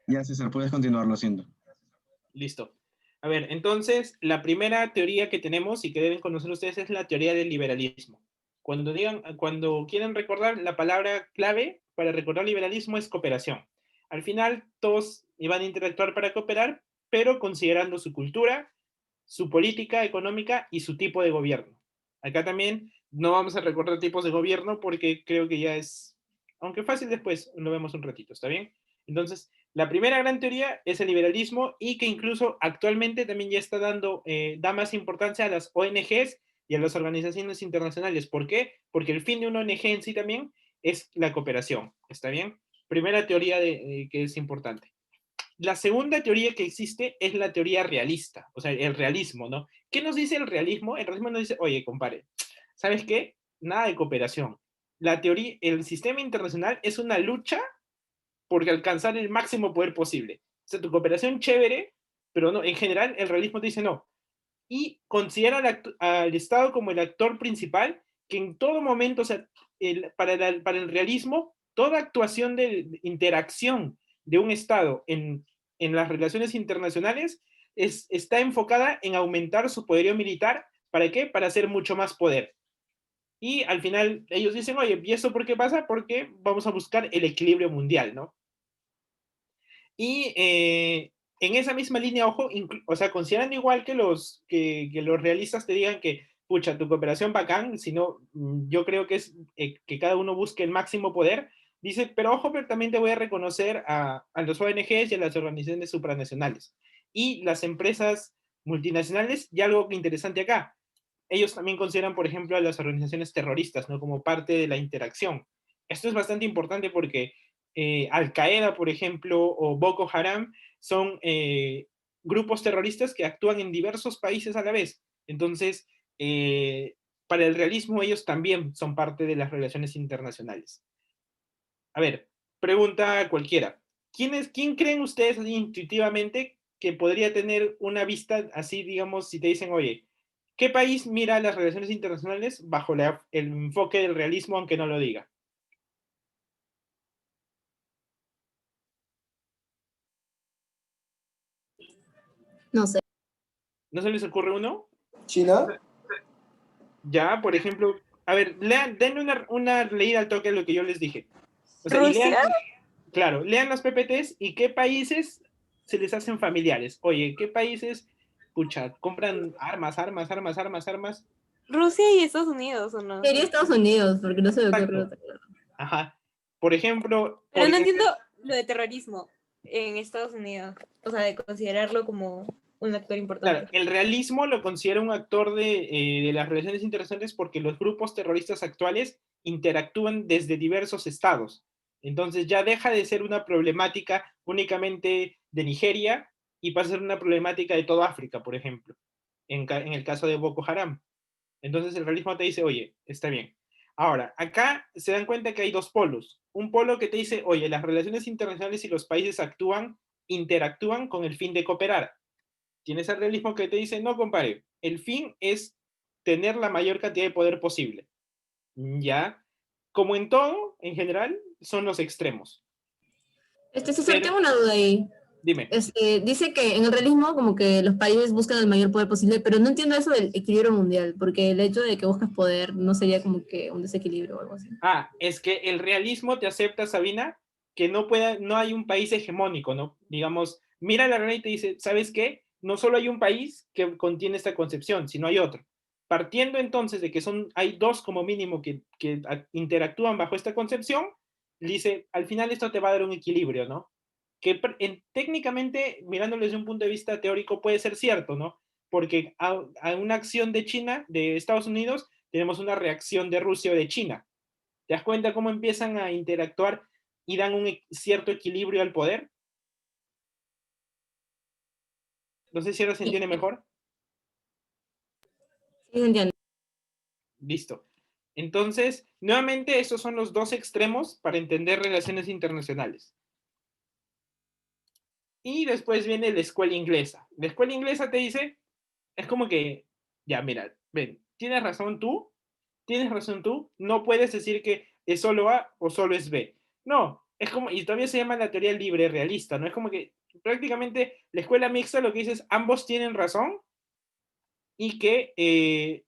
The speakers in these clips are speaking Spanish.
Ya, César, puedes continuarlo haciendo. Listo. A ver, entonces, la primera teoría que tenemos y que deben conocer ustedes es la teoría del liberalismo. Cuando quieran recordar, la palabra clave para recordar liberalismo es cooperación. Al final, todos iban a interactuar para cooperar, pero considerando su cultura, su política económica y su tipo de gobierno. Acá también no vamos a recordar tipos de gobierno porque creo que ya es, aunque fácil después, lo vemos un ratito, ¿está bien? Entonces, la primera gran teoría es el liberalismo y que incluso actualmente también ya está da más importancia a las ONGs y a las organizaciones internacionales. ¿Por qué? Porque el fin de una ONG en sí también es la cooperación, ¿está bien? Primera teoría que es importante. La segunda teoría que existe es la teoría realista, o sea, el realismo, ¿no? ¿Qué nos dice el realismo? El realismo nos dice, oye, compadre, ¿sabes qué? Nada de cooperación. El sistema internacional es una lucha por alcanzar el máximo poder posible. O sea, tu cooperación chévere, pero no, en general el realismo te dice no. Y considera al Estado como el actor principal, que en todo momento, o sea, para el realismo, toda actuación de interacción de un Estado en las relaciones internacionales está enfocada en aumentar su poderío militar. ¿Para qué? Para hacer mucho más poder. Y al final ellos dicen, oye, ¿y eso por qué pasa? Porque vamos a buscar el equilibrio mundial, ¿no? Y en esa misma línea, ojo, o sea, considerando igual que los realistas te digan que, pucha, tu cooperación bacán, sino yo creo que es que cada uno busque el máximo poder, dice, pero ojo, pero también te voy a reconocer a los ONGs y a las organizaciones supranacionales. Y las empresas multinacionales, y algo interesante acá, ellos también consideran, por ejemplo, a las organizaciones terroristas, ¿no? Como parte de la interacción. Esto es bastante importante porque Al-Qaeda, por ejemplo, o Boko Haram son grupos terroristas que actúan en diversos países a la vez. Entonces, para el realismo, ellos también son parte de las relaciones internacionales. A ver, pregunta cualquiera. ¿Quién creen ustedes intuitivamente que podría tener una vista así, digamos, si te dicen, oye, ¿qué país mira las relaciones internacionales bajo el enfoque del realismo, aunque no lo diga? No sé. ¿No se les ocurre uno? ¿China? Ya, por ejemplo, a ver, denle una leída al toque de lo que yo les dije. O sea, ¿Rusia? claro, lean los PPTs y qué países se les hacen familiares. Oye, ¿qué países, pucha, compran armas? Rusia y Estados Unidos, ¿o no? Sería Estados Unidos, porque no se me ocurre Exacto. otra. Ajá. Por ejemplo... Pero no entiendo lo de terrorismo en Estados Unidos. O sea, de considerarlo como un actor importante. Claro, el realismo lo considera un actor de las relaciones internacionales porque los grupos terroristas actuales interactúan desde diversos estados. Entonces ya deja de ser una problemática únicamente de Nigeria y pasa a ser una problemática de toda África, por ejemplo, en el caso de Boko Haram. Entonces el realismo te dice, oye, está bien. Ahora, acá se dan cuenta que hay dos polos. Un polo que te dice, oye, las relaciones internacionales y los países interactúan con el fin de cooperar. Tienes el realismo que te dice, no, compadre, el fin es tener la mayor cantidad de poder posible. Ya, como en todo, en general, son los extremos. César, tengo una duda ahí. Dime. Dice que en el realismo como que los países buscan el mayor poder posible, pero no entiendo eso del equilibrio mundial, porque el hecho de que buscas poder no sería como que un desequilibrio o algo así. Es que el realismo te acepta, Sabina, que no hay un país hegemónico, ¿no? Digamos, mira la realidad y te dice, ¿sabes qué? No solo hay un país que contiene esta concepción, sino hay otro. Partiendo entonces de que hay dos como mínimo que interactúan bajo esta concepción, dice, al final esto te va a dar un equilibrio, ¿no? Que técnicamente, mirándolo desde un punto de vista teórico, puede ser cierto, ¿no? Porque a una acción de China, de Estados Unidos, tenemos una reacción de Rusia o de China. ¿Te das cuenta cómo empiezan a interactuar y dan un cierto equilibrio al poder? No sé si ahora se entiende mejor. Sí, entiendo. Listo. Entonces, nuevamente, estos son los dos extremos para entender relaciones internacionales. Y después viene la escuela inglesa. La escuela inglesa te dice, es como que, ya, mira, ven, tienes razón tú, no puedes decir que es solo A o solo es B. No, es como, y todavía se llama la teoría libre realista, ¿no? Es como que prácticamente la escuela mixta lo que dice es ambos tienen razón y que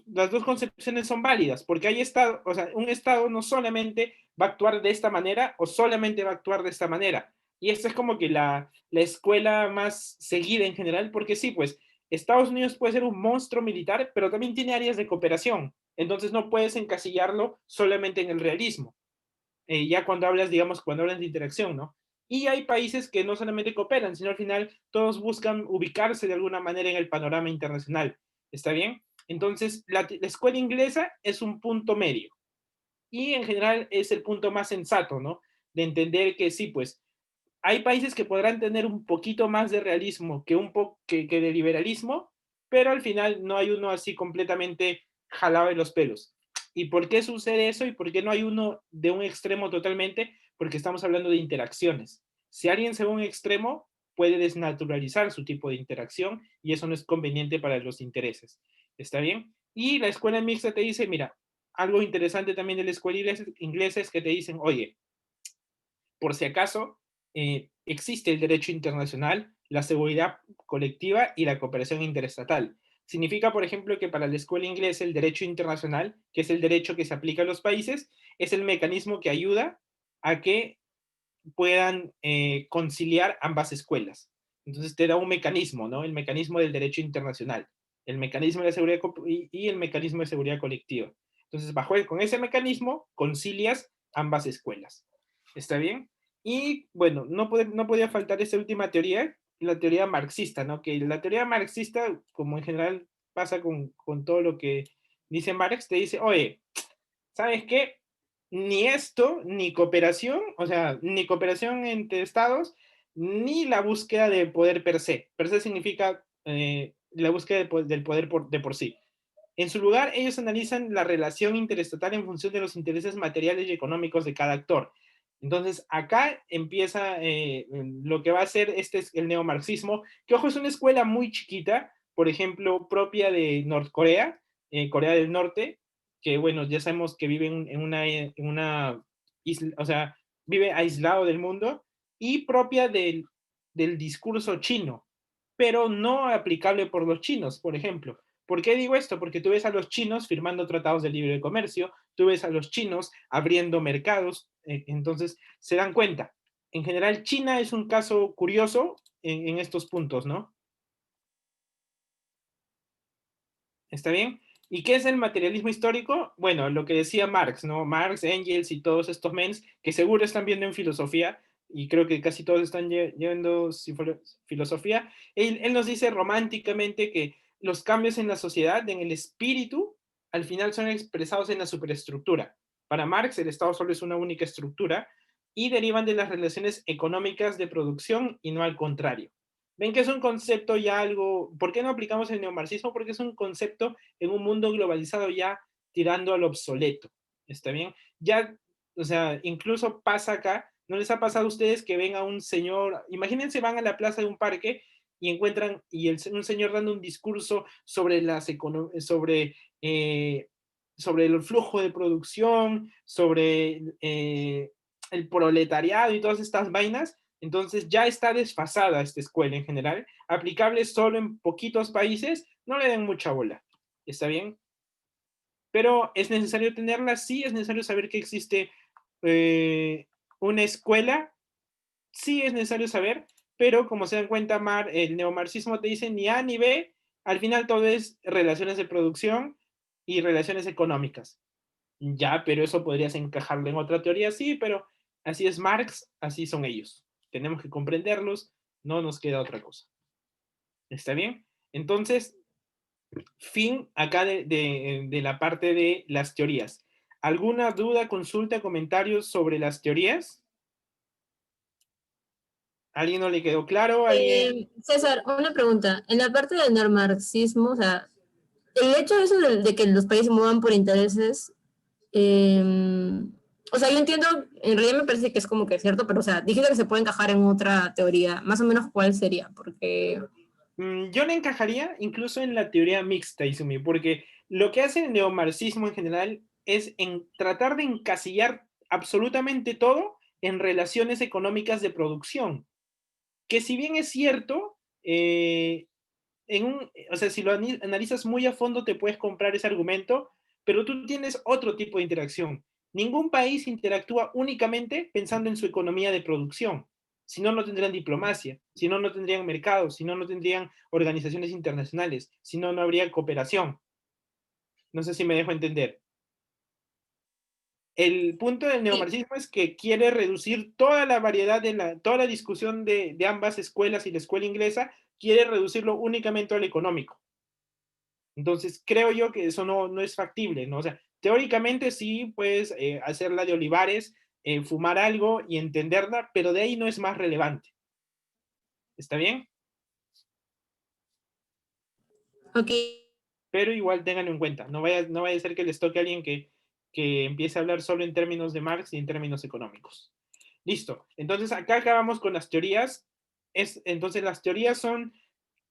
las dos concepciones son válidas, porque hay estado, o sea, un estado no solamente va a actuar de esta manera o solamente va a actuar de esta manera. Y esta es como que la escuela más seguida en general, porque sí, pues Estados Unidos puede ser un monstruo militar, pero también tiene áreas de cooperación. Entonces no puedes encasillarlo solamente en el realismo. Ya cuando hablas, digamos, cuando hablas de interacción, ¿no? Y hay países que no solamente cooperan, sino al final todos buscan ubicarse de alguna manera en el panorama internacional. ¿Está bien? Entonces, la escuela inglesa es un punto medio. Y en general es el punto más sensato, ¿no? De entender que sí, pues, hay países que podrán tener un poquito más de realismo que de liberalismo, pero al final no hay uno así completamente jalado de los pelos. ¿Y por qué sucede eso? ¿Y por qué no hay uno de un extremo totalmente? Porque estamos hablando de interacciones. Si alguien se va a un extremo, puede desnaturalizar su tipo de interacción y eso no es conveniente para los intereses. ¿Está bien? Y la escuela mixta te dice, mira, algo interesante también de la escuela inglesa es que te dicen, oye, por si acaso, existe el derecho internacional, la seguridad colectiva y la cooperación interestatal. Significa, por ejemplo, que para la escuela inglesa el derecho internacional, que es el derecho que se aplica a los países, es el mecanismo que ayuda a que puedan conciliar ambas escuelas. Entonces te da un mecanismo, ¿no? El mecanismo del derecho internacional, el mecanismo de la seguridad y el mecanismo de seguridad colectiva. Entonces, con ese mecanismo concilias ambas escuelas. ¿Está bien? Y bueno, no podía faltar esta última teoría, la teoría marxista, ¿no? Que la teoría marxista, como en general pasa con todo lo que dice Marx, te dice, oye, ¿sabes qué? Ni esto, ni cooperación, o sea, ni cooperación entre estados, ni la búsqueda de poder per se. Per se significa la búsqueda del poder de por sí. En su lugar, ellos analizan la relación interestatal en función de los intereses materiales y económicos de cada actor. Entonces, acá empieza lo que va a ser es el neomarxismo, que ojo, es una escuela muy chiquita, por ejemplo, propia de Norcorea, Corea del Norte, que bueno, ya sabemos que vive en una isla, o sea, vive aislado del mundo, y propia del discurso chino, pero no aplicable por los chinos, por ejemplo. ¿Por qué digo esto? Porque tú ves a los chinos firmando tratados de libre comercio, tú ves a los chinos abriendo mercados, entonces se dan cuenta. En general, China es un caso curioso en estos puntos, ¿no? ¿Está bien? ¿Y qué es el materialismo histórico? Bueno, lo que decía Marx, ¿no? Marx, Engels y todos estos mens que seguro están viendo en filosofía, y creo que casi todos están llevando filosofía, él nos dice románticamente que los cambios en la sociedad, en el espíritu, al final son expresados en la superestructura. Para Marx, el Estado solo es una única estructura y derivan de las relaciones económicas de producción y no al contrario. Ven que es un concepto ya algo, ¿por qué no aplicamos el neomarxismo? Porque es un concepto en un mundo globalizado ya tirando al obsoleto, ¿está bien? Ya, o sea, incluso pasa acá, ¿no les ha pasado a ustedes que ven a un señor, imagínense van a la plaza de un parque y encuentran un señor dando un discurso sobre sobre el flujo de producción, sobre el proletariado y todas estas vainas? Entonces ya está desfasada esta escuela en general, aplicable solo en poquitos países, no le den mucha bola, ¿está bien? Pero es necesario tenerla, sí, es necesario saber que existe una escuela, sí es necesario saber, pero como se dan cuenta, el neomarxismo te dice ni A ni B, al final todo es relaciones de producción y relaciones económicas. Ya, pero eso podrías encajarlo en otra teoría, sí, pero así es Marx, así son ellos. Tenemos que comprenderlos, no nos queda otra cosa. ¿Está bien? Entonces, fin acá de la parte de las teorías. ¿Alguna duda, consulta, comentarios sobre las teorías? ¿Alguien no le quedó claro? ¿Alguien? César, una pregunta. En la parte del neomarxismo, o sea, el hecho de eso de que los países se muevan por intereses, o sea, yo entiendo, en realidad me parece que es como que es cierto, pero o sea, dijiste que se puede encajar en otra teoría, más o menos cuál sería, porque... Yo le encajaría incluso en la teoría mixta, Izumi, porque lo que hace el neomarxismo en general es tratar de encasillar absolutamente todo en relaciones económicas de producción. Que si bien es cierto, o sea, si lo analizas muy a fondo te puedes comprar ese argumento, pero tú tienes otro tipo de interacción. Ningún país interactúa únicamente pensando en su economía de producción. Si no, no tendrían diplomacia, si no, no tendrían mercados, si no, no tendrían organizaciones internacionales, si no, no habría cooperación. No sé si me dejo entender. El punto del neomarxismo es que quiere reducir toda la variedad, toda la discusión de ambas escuelas y la escuela inglesa, quiere reducirlo únicamente al económico. Entonces, creo yo que eso no es factible, ¿no? O sea, teóricamente sí puedes hacerla de Olivares, fumar algo y entenderla, pero de ahí no es más relevante. ¿Está bien? Ok. Pero igual ténganlo en cuenta. No vaya a ser que les toque a alguien que empiece a hablar solo en términos de Marx y en términos económicos. Listo. Entonces, acá acabamos con las teorías. Entonces, las teorías son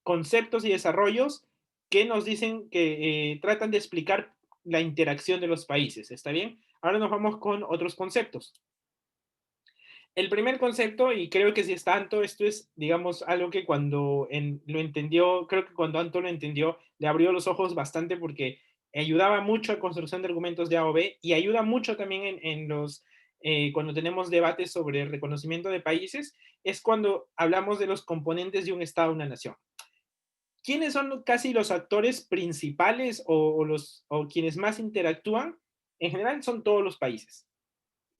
conceptos y desarrollos que nos dicen que tratan de explicar la interacción de los países. ¿Está bien? Ahora nos vamos con otros conceptos. El primer concepto, y creo que si es tanto, esto es, digamos, algo que cuando lo entendió, creo que cuando Anto lo entendió, le abrió los ojos bastante porque ayudaba mucho a construcción de argumentos de A o B y ayuda mucho también cuando tenemos debates sobre el reconocimiento de países, es cuando hablamos de los componentes de un Estado, una nación. ¿Quiénes son casi los actores principales o quienes más interactúan? En general son todos los países.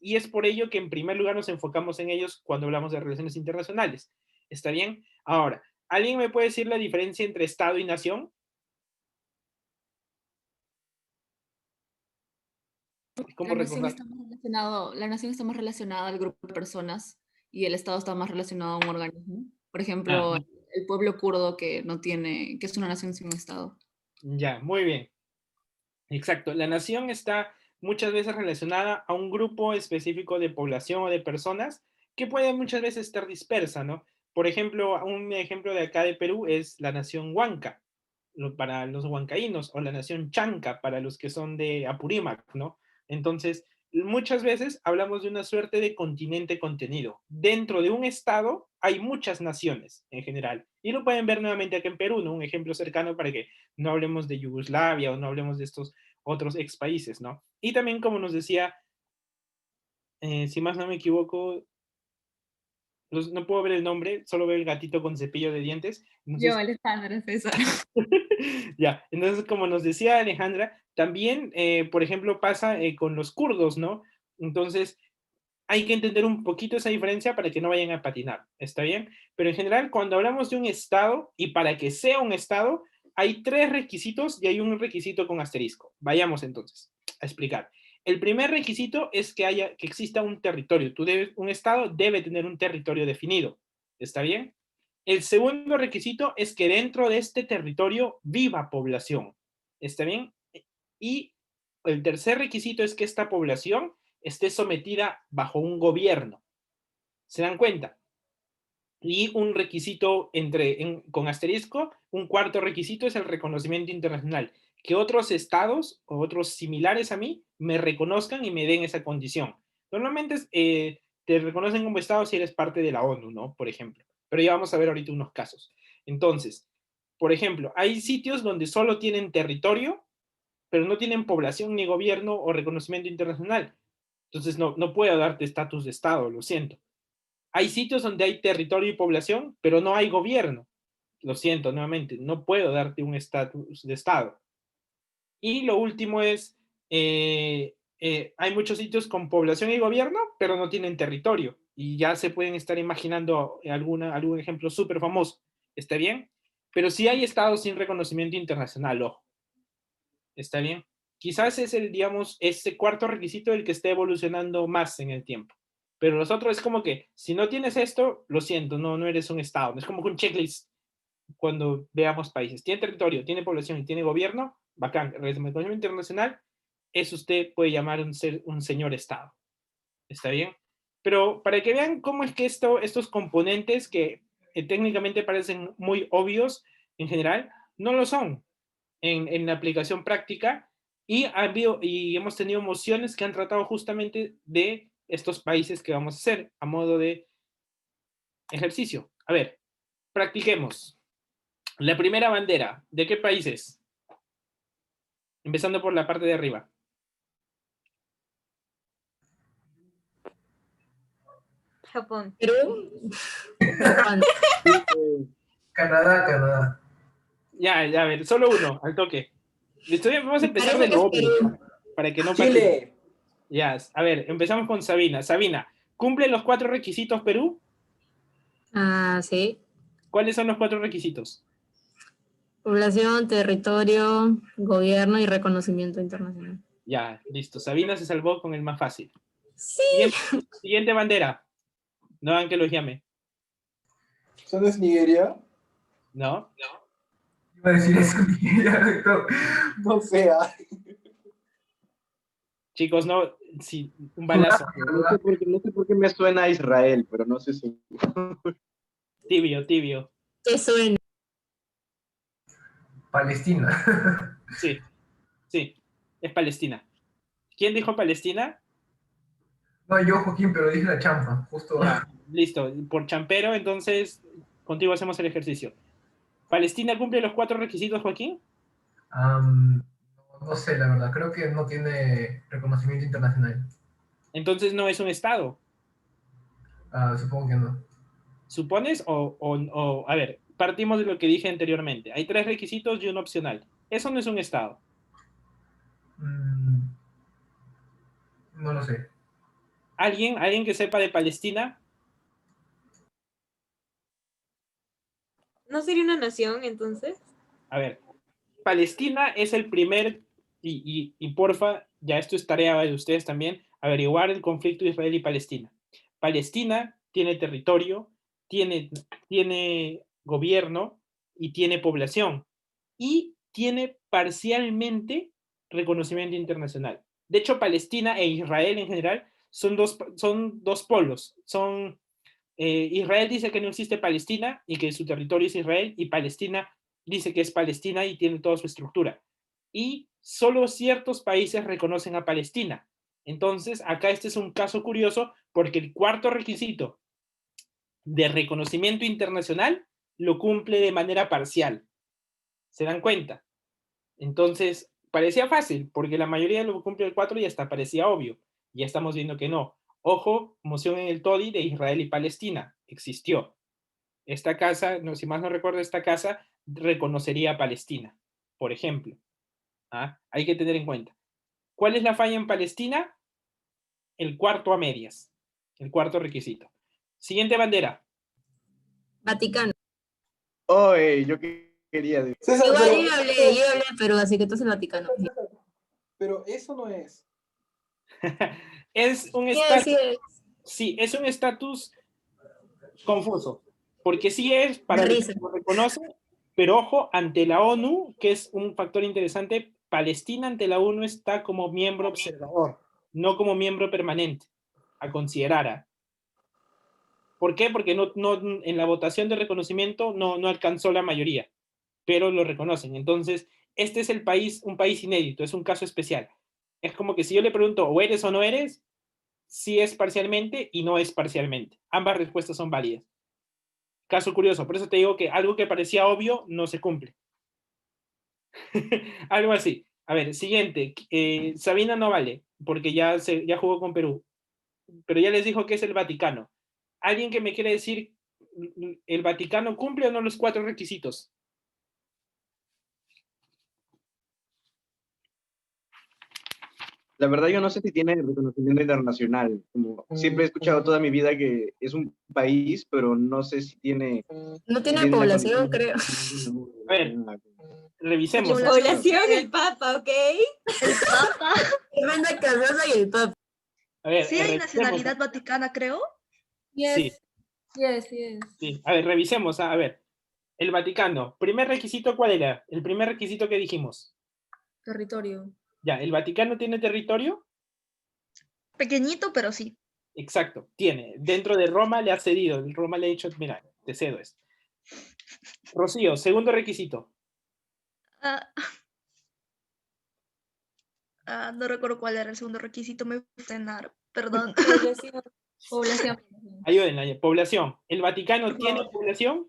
Y es por ello que en primer lugar nos enfocamos en ellos cuando hablamos de relaciones internacionales. ¿Está bien? Ahora, ¿alguien me puede decir la diferencia entre Estado y nación? ¿Cómo recordar? La nación está más relacionada al grupo de personas y el Estado está más relacionado a un organismo. Por ejemplo, el pueblo kurdo que es una nación sin Estado. Ya, muy bien. Exacto. La nación está muchas veces relacionada a un grupo específico de población o de personas que puede muchas veces estar dispersa, ¿no? Por ejemplo, un ejemplo de acá de Perú es la nación Huanca, para los huancaínos, o la nación Chanca para los que son de Apurímac, ¿no? Entonces, muchas veces hablamos de una suerte de continente contenido. Dentro de un estado hay muchas naciones en general. Y lo pueden ver nuevamente aquí en Perú, ¿no? Un ejemplo cercano para que no hablemos de Yugoslavia o no hablemos de estos otros ex países, ¿no? Y también, como nos decía, si más no me equivoco, no puedo ver el nombre, solo veo el gatito con cepillo de dientes. Entonces, Yo, Alejandra, César. ya, entonces como nos decía Alejandra, también, por ejemplo, pasa con los kurdos, ¿no? Entonces, hay que entender un poquito esa diferencia para que no vayan a patinar, ¿está bien? Pero en general, cuando hablamos de un estado, y para que sea un estado, hay 3 requisitos y hay un requisito con asterisco. Vayamos entonces a explicar. El primer requisito es que exista un territorio. Un estado debe tener un territorio definido, ¿está bien? El segundo requisito es que dentro de este territorio viva población, ¿está bien? Y el tercer requisito es que esta población esté sometida bajo un gobierno. ¿Se dan cuenta? Y un requisito con asterisco, un cuarto requisito es el reconocimiento internacional. Que otros estados o otros similares a mí me reconozcan y me den esa condición. Normalmente te reconocen como estado si eres parte de la ONU, ¿no? Por ejemplo. Pero ya vamos a ver ahorita unos casos. Entonces, por ejemplo, hay sitios donde solo tienen territorio, pero no tienen población ni gobierno o reconocimiento internacional. Entonces no puedo darte estatus de estado, lo siento. Hay sitios donde hay territorio y población, pero no hay gobierno. Lo siento, nuevamente, no puedo darte un estatus de Estado. Y lo último es, hay muchos sitios con población y gobierno, pero no tienen territorio. Y ya se pueden estar imaginando algún ejemplo súper famoso. ¿Está bien? Pero sí hay estados sin reconocimiento internacional, ojo. ¿Está bien? Quizás es digamos, ese cuarto requisito el que esté evolucionando más en el tiempo. Pero los otros es como que, si no tienes esto, lo siento, no eres un estado. Es como que un checklist cuando veamos países. Tiene territorio, tiene población y tiene gobierno, bacán. Reconocimiento internacional, eso usted puede llamar un señor estado. ¿Está bien? Pero para que vean cómo es que estos componentes que técnicamente parecen muy obvios en general, no lo son en la aplicación práctica y hemos tenido mociones que han tratado justamente de estos países que vamos a hacer a modo de ejercicio. A ver, practiquemos. La primera bandera, ¿de qué país es? Empezando por la parte de arriba. Japón. Perú. Japón. Canadá, Canadá. Ya, a ver, solo uno, al toque. Vamos a empezar Parece de que es lo obvio, Perú. para que no Chile. Ya, a ver, empezamos con Sabina. Sabina, ¿cumple los 4 requisitos Perú? Ah, sí. ¿Cuáles son los 4 requisitos? Población, territorio, gobierno y reconocimiento internacional. Ya, listo. Sabina se salvó con el más fácil. Sí. Siguiente bandera. No hagan que los llame. ¿Eso no es Nigeria? ¿No? Iba a decir eso. No sé. Chicos, no. Sí, un balazo. No sé por qué me suena a Israel, pero no sé si... Tibio, tibio. ¿Qué suena? Palestina. Sí, sí. Es Palestina. ¿Quién dijo Palestina? No, yo, Joaquín, pero dije la champa, justo. Ya, listo. Por champero, entonces, contigo hacemos el ejercicio. ¿Palestina cumple los 4 requisitos, Joaquín? No sé, la verdad. Creo que no tiene reconocimiento internacional. Entonces no es un estado. Supongo que no. ¿Supones? A ver, partimos de lo que dije anteriormente. Hay 3 requisitos y uno opcional. Eso no es un estado. No lo sé. ¿Alguien que sepa de Palestina? ¿No sería una nación entonces? A ver, Palestina es el primer, y porfa, ya esto es tarea de ustedes también, averiguar el conflicto de Israel y Palestina. Palestina tiene territorio, tiene gobierno y tiene población. Y tiene parcialmente reconocimiento internacional. De hecho, Palestina e Israel en general son dos polos. Israel dice que no existe Palestina y que su territorio es Israel, y Palestina dice que es Palestina y tiene toda su estructura. Y solo ciertos países reconocen a Palestina. Entonces, acá este es un caso curioso porque el 4º requisito de reconocimiento internacional lo cumple de manera parcial. ¿Se dan cuenta? Entonces, parecía fácil, porque la mayoría lo cumple el 4 y hasta parecía obvio. Ya estamos viendo que no. Ojo, moción en el TODI de Israel y Palestina. Existió. Esta casa, no, si más no recuerdo, esta casa reconocería a Palestina, por ejemplo. Hay que tener en cuenta. ¿Cuál es la falla en Palestina? El 4 a medias. El 4 requisito. Siguiente bandera. Vaticano. Oye, yo quería decir... César, Igual pero, yo hablé de Perú, así que tú es el Vaticano. pero eso no es. Es un Sí, estatus. sí, Sí, es un estatus confuso. Porque sí es para de lo risa. que lo reconoce, pero ojo, ante la ONU, que es un factor interesante, Palestina ante la ONU está como miembro observador, no como miembro permanente, a considerar. ¿Por qué? Porque en la votación de reconocimiento no alcanzó la mayoría, pero lo reconocen. Entonces, este es un país inédito, es un caso especial. Es como que si yo le pregunto, ¿o eres o no eres? Sí es parcialmente y no es parcialmente. Ambas respuestas son válidas. Caso curioso, por eso te digo que algo que parecía obvio no se cumple. Algo así. A ver, siguiente. Sabina no vale, porque ya jugó con Perú. Pero ya les dijo que es el Vaticano. ¿Alguien que me quiere decir, el Vaticano cumple o no los 4 requisitos? La verdad yo no sé si tiene reconocimiento internacional. Como siempre he escuchado toda mi vida que es un país, pero no sé si tiene... No tiene si la población, condición- creo. A ver, revisemos. Población, el Papa, ¿ok? El Papa. Tremenda Casaza y el Papa. A ver, Sí hay revisemos. nacionalidad vaticana, creo. Sí. Yes. Sí. A ver, revisemos. A ver, el Vaticano. ¿Primer requisito cuál era? El primer requisito que dijimos. Territorio. Ya, ¿el Vaticano tiene territorio? Pequeñito, pero sí. Exacto, tiene. Dentro de Roma le ha cedido. Roma le ha dicho, mira, te cedo esto. Rocío, segundo requisito. Ah, no recuerdo cuál era el segundo requisito, me voy a frenar. Perdón. Población. Población. Ayúdenla. Población. ¿El Vaticano tiene población?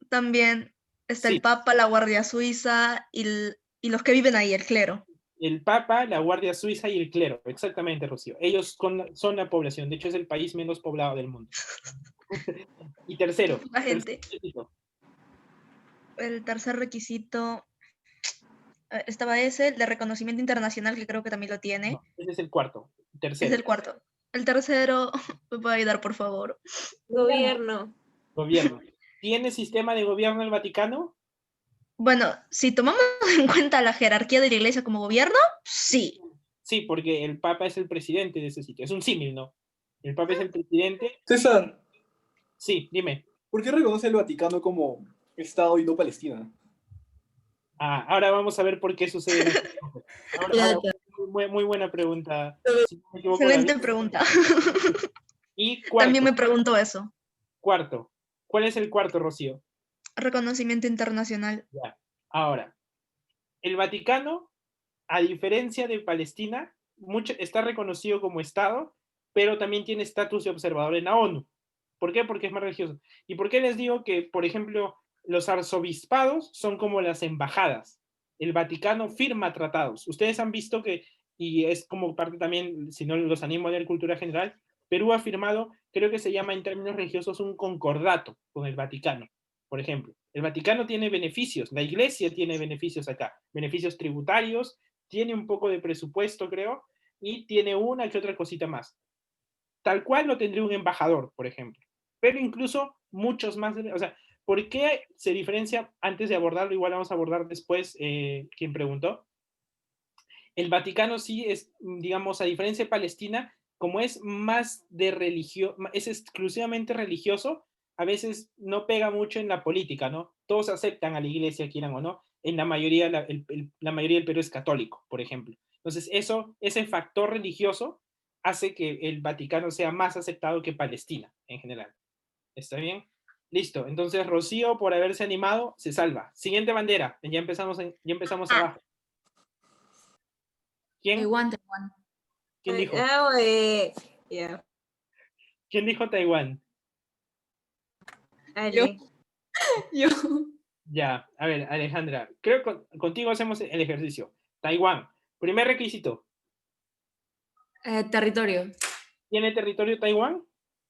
También está Sí. el Papa, la Guardia Suiza y los que viven ahí, el clero. El Papa, la Guardia Suiza y el clero. Exactamente, Rocío. Ellos son la población. De hecho, es el país menos poblado del mundo. Y tercero. La gente. tercer requisito. El tercer requisito estaba ese, el de reconocimiento internacional, que creo que también lo tiene. No, ese es el cuarto. Es Tercero. el cuarto. El tercero, ¿me puede ayudar, por favor? Gobierno. Gobierno. ¿Tiene sistema de gobierno el Vaticano? Bueno, si tomamos en cuenta la jerarquía de la iglesia como gobierno, sí. Sí, porque el Papa es el presidente de ese sitio. Es un símil, ¿no? El Papa es el presidente. César, Sí, dime. ¿por qué reconoce el Vaticano como Estado y no Palestina? Ahora vamos a ver por qué sucede eso. Claro. Muy buena pregunta. Si no me equivoco, Excelente David. pregunta. Y cuarto, También me pregunto eso. cuarto. ¿Cuál es el cuarto, Rocío? Reconocimiento internacional. Ya. Ahora, el Vaticano, a diferencia de Palestina, está reconocido como Estado, pero también tiene estatus de observador en la ONU. ¿Por qué? Porque es más religioso. ¿Y por qué les digo que, por ejemplo, los arzobispados son como las embajadas? El Vaticano firma tratados. Ustedes han visto que, y es como parte también, si no los animo a leer cultura general, Perú ha firmado, creo que se llama en términos religiosos, un concordato con el Vaticano. Por ejemplo, el Vaticano tiene beneficios, la iglesia tiene beneficios acá, beneficios tributarios, tiene un poco de presupuesto, creo, y tiene una que otra cosita más. Tal cual lo tendría un embajador, por ejemplo. Pero incluso muchos más, o sea, ¿por qué se diferencia? Antes de abordarlo, igual vamos a abordar después quien preguntó. El Vaticano sí es, digamos, a diferencia de Palestina, como es más de religión, es exclusivamente religioso, a veces no pega mucho en la política, ¿no? Todos aceptan a la iglesia, quieran o no. En la mayoría, la mayoría del Perú es católico, por ejemplo. Entonces, ese factor religioso hace que el Vaticano sea más aceptado que Palestina, en general. ¿Está bien? Listo. Entonces, Rocío, por haberse animado, se salva. Siguiente bandera. Ya empezamos abajo. ¿Quién? Taiwán, Taiwán. ¿Quién dijo? Ya. ¿Quién dijo Taiwán? Ale. Yo. Ya, a ver, Alejandra, creo que contigo hacemos el ejercicio. Taiwán. Primer requisito. Territorio. ¿Tiene territorio Taiwán?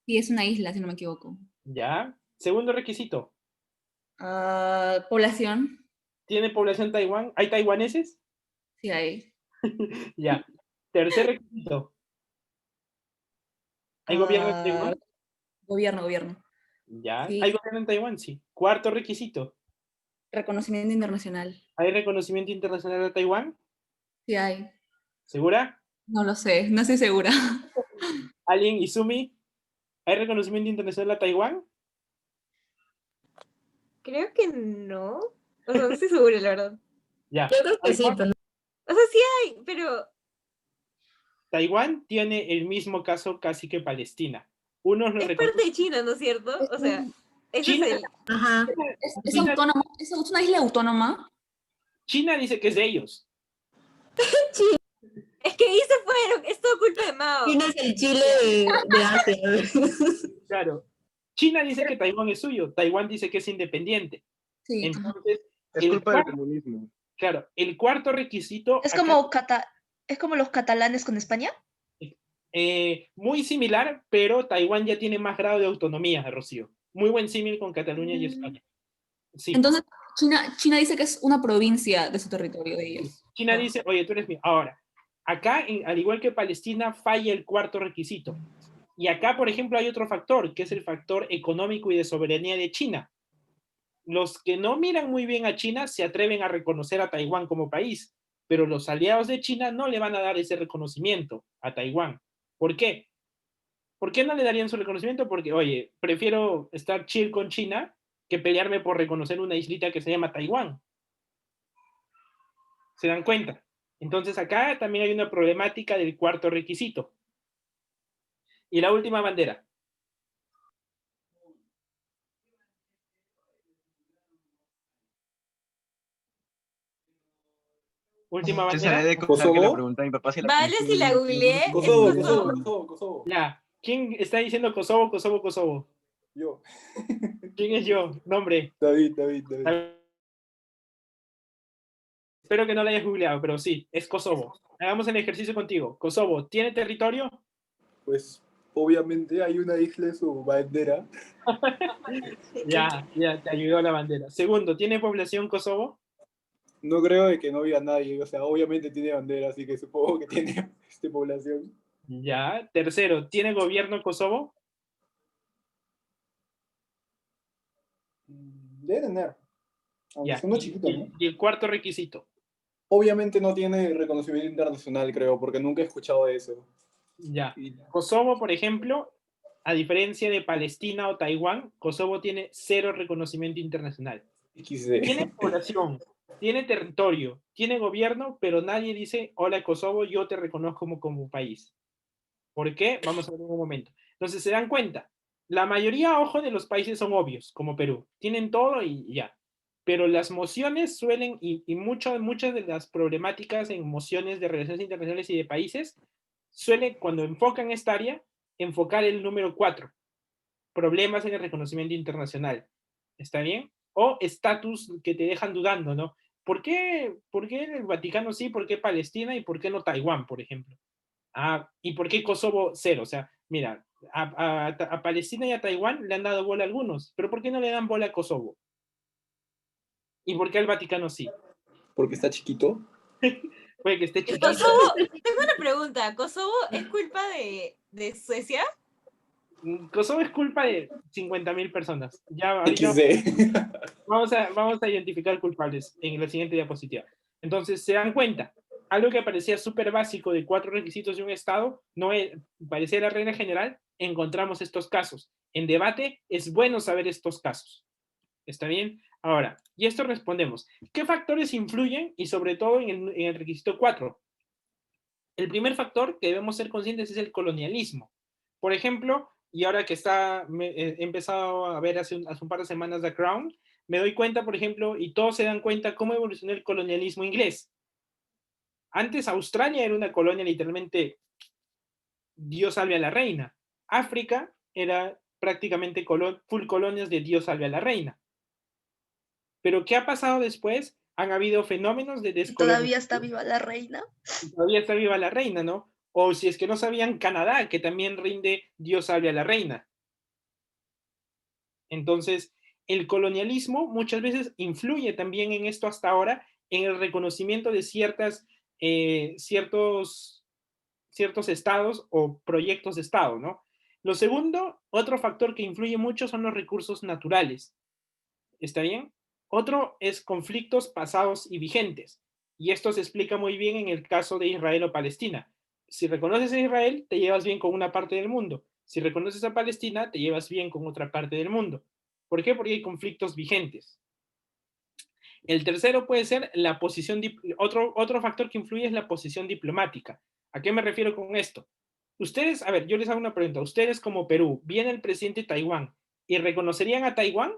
Sí, es una isla, si no me equivoco. Ya. Segundo requisito. Población. ¿Tiene población Taiwán? ¿Hay taiwaneses? Sí, hay. Ya. Tercer requisito. ¿Hay gobierno en Taiwán? Gobierno. Ya. Sí. ¿Hay gobierno en Taiwán? Sí. Cuarto requisito. Reconocimiento internacional. ¿Hay reconocimiento internacional de Taiwán? Sí, hay. ¿Segura? No lo sé, no estoy segura. ¿Alguien, Izumi? ¿Hay reconocimiento internacional a Taiwán? Creo que no. O sea, no estoy segura, la verdad. Ya. Yo creo que sí, Taiwán- pero no. O sea, sí hay, pero Taiwán tiene el mismo caso casi que Palestina. Unos lo es reconocen. parte de China, ¿no es cierto? O sea, ese China- es el... Ajá. Es China- autónomo, es una isla autónoma. China dice que es de ellos. Es que ahí se fueron, es todo culpa de Mao. China es el Chile de Asia. Claro. China dice que Taiwán es suyo. Taiwán dice que es independiente. Sí. Entonces, Es el culpa del cuarto- comunismo. claro, el cuarto requisito. Es acá, como los catalanes con España. muy similar, pero Taiwán ya tiene más grado de autonomía, Rocío. Muy buen símil con Cataluña y España. Sí. Entonces, China dice que es una provincia de su territorio de ellos. China dice, oye, tú eres mío. Ahora, acá, al igual que Palestina, falla el cuarto requisito. Y acá, por ejemplo, hay otro factor, que es el factor económico y de soberanía de China. Los que no miran muy bien a China se atreven a reconocer a Taiwán como país, pero los aliados de China no le van a dar ese reconocimiento a Taiwán. ¿Por qué? ¿Por qué no le darían su reconocimiento? Porque, oye, prefiero estar chill con China que pelearme por reconocer una islita que se llama Taiwán. ¿Se dan cuenta? Entonces acá también hay una problemática del cuarto requisito. Y la última bandera. Última Yo bandera. sabía de contar que la ¿Kosovo? pregunta a mi papá si la Vale, pensó si la y- googleé, es Kosovo, Kosovo. Kosovo, Kosovo, Kosovo. Ya. ¿Quién está diciendo Kosovo, Kosovo, Kosovo? Yo. ¿Quién es yo? Nombre. David. Espero que no lo hayas googleado, pero sí, es Kosovo. Hagamos el ejercicio contigo. Kosovo, ¿tiene territorio? Pues obviamente hay una isla en su bandera. Ya, te ayudó la bandera. Segundo, ¿tiene población Kosovo? No creo de que no viva nadie, o sea, obviamente tiene bandera, así que supongo que tiene población. Ya. Tercero, ¿tiene gobierno Kosovo? Debe tener. Aunque Ya. es uno chiquito, ¿no? Y el cuarto requisito. Obviamente no tiene reconocimiento internacional, creo, porque nunca he escuchado de eso. Ya. Y- Kosovo, por ejemplo, a diferencia de Palestina o Taiwán, Kosovo tiene 0 reconocimiento internacional. XD. Tiene población, tiene territorio, tiene gobierno, pero nadie dice, hola Kosovo, yo te reconozco como país. ¿Por qué? Vamos a ver en un momento. Entonces, se dan cuenta, la mayoría, ojo, de los países son obvios, como Perú. Tienen todo y ya. Pero las mociones suelen, y muchas de las problemáticas en mociones de relaciones internacionales y de países, suele, cuando enfocan esta área, enfocar el número 4. Problemas en el reconocimiento internacional. ¿Está bien? O estatus que te dejan dudando, ¿no? ¿Por qué el Vaticano sí? ¿Por qué Palestina? ¿Y por qué no Taiwán, por ejemplo? ¿Y por qué Kosovo 0? O sea, mira, a Palestina y a Taiwán le han dado bola a algunos, pero ¿por qué no le dan bola a Kosovo? ¿Y por qué al Vaticano sí? Porque está chiquito. Puede que esté chiquito. Kosovo, tengo una pregunta. ¿Kosovo es culpa de Suecia? Kosovo es culpa de 50.000 personas. Ya, ahorita XD. vamos a identificar culpables en la siguiente diapositiva. Entonces, se dan cuenta, algo que parecía súper básico de 4 requisitos de un Estado, no es, parecía la regla general, encontramos estos casos. En debate es bueno saber estos casos. ¿Está bien? Ahora, y esto respondemos. ¿Qué factores influyen y sobre todo en el requisito 4? El primer factor que debemos ser conscientes es el colonialismo. Por ejemplo, y ahora que he empezado a ver hace un par de semanas The Crown, me doy cuenta, por ejemplo, y todos se dan cuenta cómo evolucionó el colonialismo inglés. Antes Australia era una colonia literalmente Dios salve a la reina. África era prácticamente full colonias de Dios salve a la reina. Pero ¿qué ha pasado después? Han habido fenómenos de ¿Y descolonización. todavía está viva la reina? Todavía está viva la reina, ¿no? O si es que no sabían, Canadá, que también rinde Dios salve a la reina. Entonces, el colonialismo muchas veces influye también en esto hasta ahora, en el reconocimiento de ciertos estados o proyectos de estado, ¿no? Lo segundo, otro factor que influye mucho son los recursos naturales. ¿Está bien? Otro es conflictos pasados y vigentes. Y esto se explica muy bien en el caso de Israel o Palestina. Si reconoces a Israel, te llevas bien con una parte del mundo. Si reconoces a Palestina, te llevas bien con otra parte del mundo. ¿Por qué? Porque hay conflictos vigentes. El tercero puede ser la posición, otro factor que influye es la posición diplomática. ¿A qué me refiero con esto? Ustedes, a ver, yo les hago una pregunta. Ustedes como Perú, viene el presidente de Taiwán y reconocerían a Taiwán.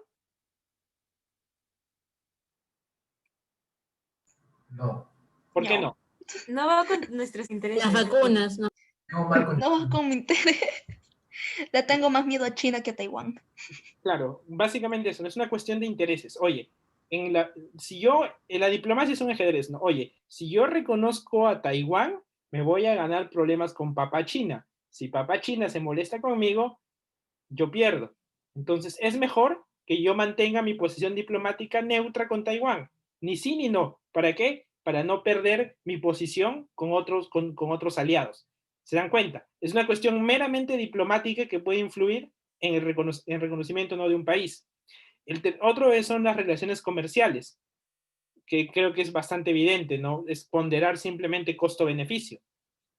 No. ¿Por qué no? No va con nuestros intereses. Las vacunas, ¿no? No, mal con- No, con mi interés. Le tengo más miedo a China que a Taiwán. Claro, básicamente eso, no es una cuestión de intereses. Oye, en la diplomacia es un ajedrez, ¿no? Oye, si yo reconozco a Taiwán, me voy a ganar problemas con papá China. Si papá China se molesta conmigo, yo pierdo. Entonces, es mejor que yo mantenga mi posición diplomática neutra con Taiwán. Ni sí ni no. ¿Para qué? Para no perder mi posición con otros aliados. ¿Se dan cuenta? Es una cuestión meramente diplomática que puede influir en el reconocimiento, ¿no?, de un país. Otro son las relaciones comerciales, que creo que es bastante evidente, ¿no? Es ponderar simplemente costo-beneficio.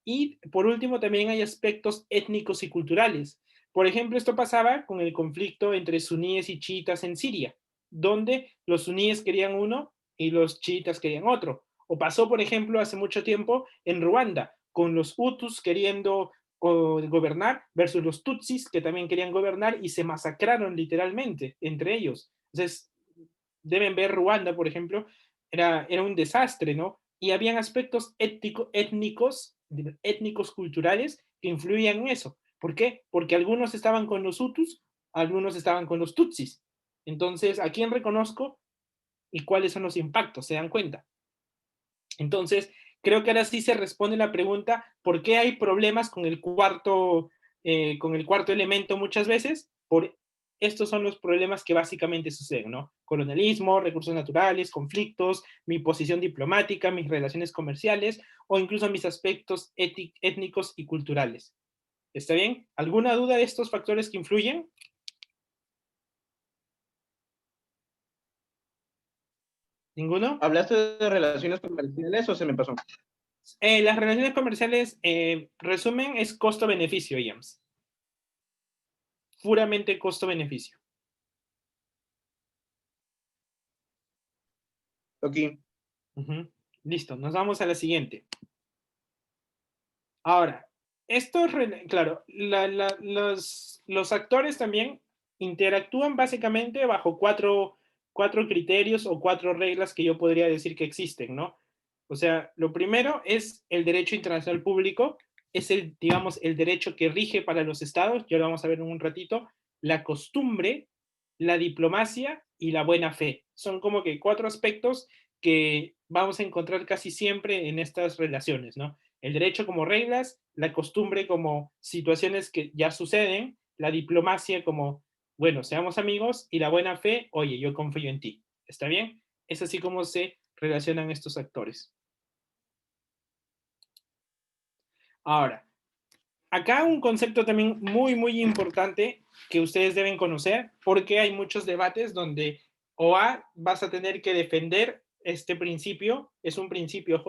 Y por último, también hay aspectos étnicos y culturales. Por ejemplo, esto pasaba con el conflicto entre suníes y chiitas en Siria, donde los suníes querían uno y los chiitas querían otro. O pasó, por ejemplo, hace mucho tiempo en Ruanda, con los hutus queriendo gobernar versus los tutsis que también querían gobernar y se masacraron literalmente entre ellos. Entonces, deben ver Ruanda, por ejemplo, era un desastre, ¿no? y habían aspectos étnicos, culturales, que influían en eso. ¿Por qué? Porque algunos estaban con los Hutus, algunos estaban con los Tutsis. Entonces, ¿a quién reconozco y cuáles son los impactos? ¿Se dan cuenta? Entonces, creo que ahora sí se responde la pregunta, ¿por qué hay problemas con el cuarto elemento muchas veces? Por estos son los problemas que básicamente suceden, ¿no? Colonialismo, recursos naturales, conflictos, mi posición diplomática, mis relaciones comerciales o incluso mis aspectos étnicos y culturales. ¿Está bien? ¿Alguna duda de estos factores que influyen? ¿Ninguno? ¿Hablaste de relaciones comerciales o se me pasó? Las relaciones comerciales, resumen, es costo-beneficio, James. Puramente costo-beneficio. Ok. Listo, nos vamos a la siguiente. Ahora, esto, claro, los actores también interactúan básicamente bajo cuatro criterios o 4 reglas que yo podría decir que existen, ¿no? O sea, lo primero es el derecho internacional público, es digamos, el derecho que rige para los estados, ya lo vamos a ver en un ratito, la costumbre, la diplomacia y la buena fe. Son como que 4 aspectos que vamos a encontrar casi siempre en estas relaciones, ¿no? El derecho como reglas, la costumbre como situaciones que ya suceden, la diplomacia como, bueno, seamos amigos, y la buena fe, oye, yo confío en ti. ¿Está bien? Es así como se relacionan estos actores. Ahora, acá un concepto también muy, muy importante que ustedes deben conocer, porque hay muchos debates donde o A, vas a tener que defender este principio, es un principio,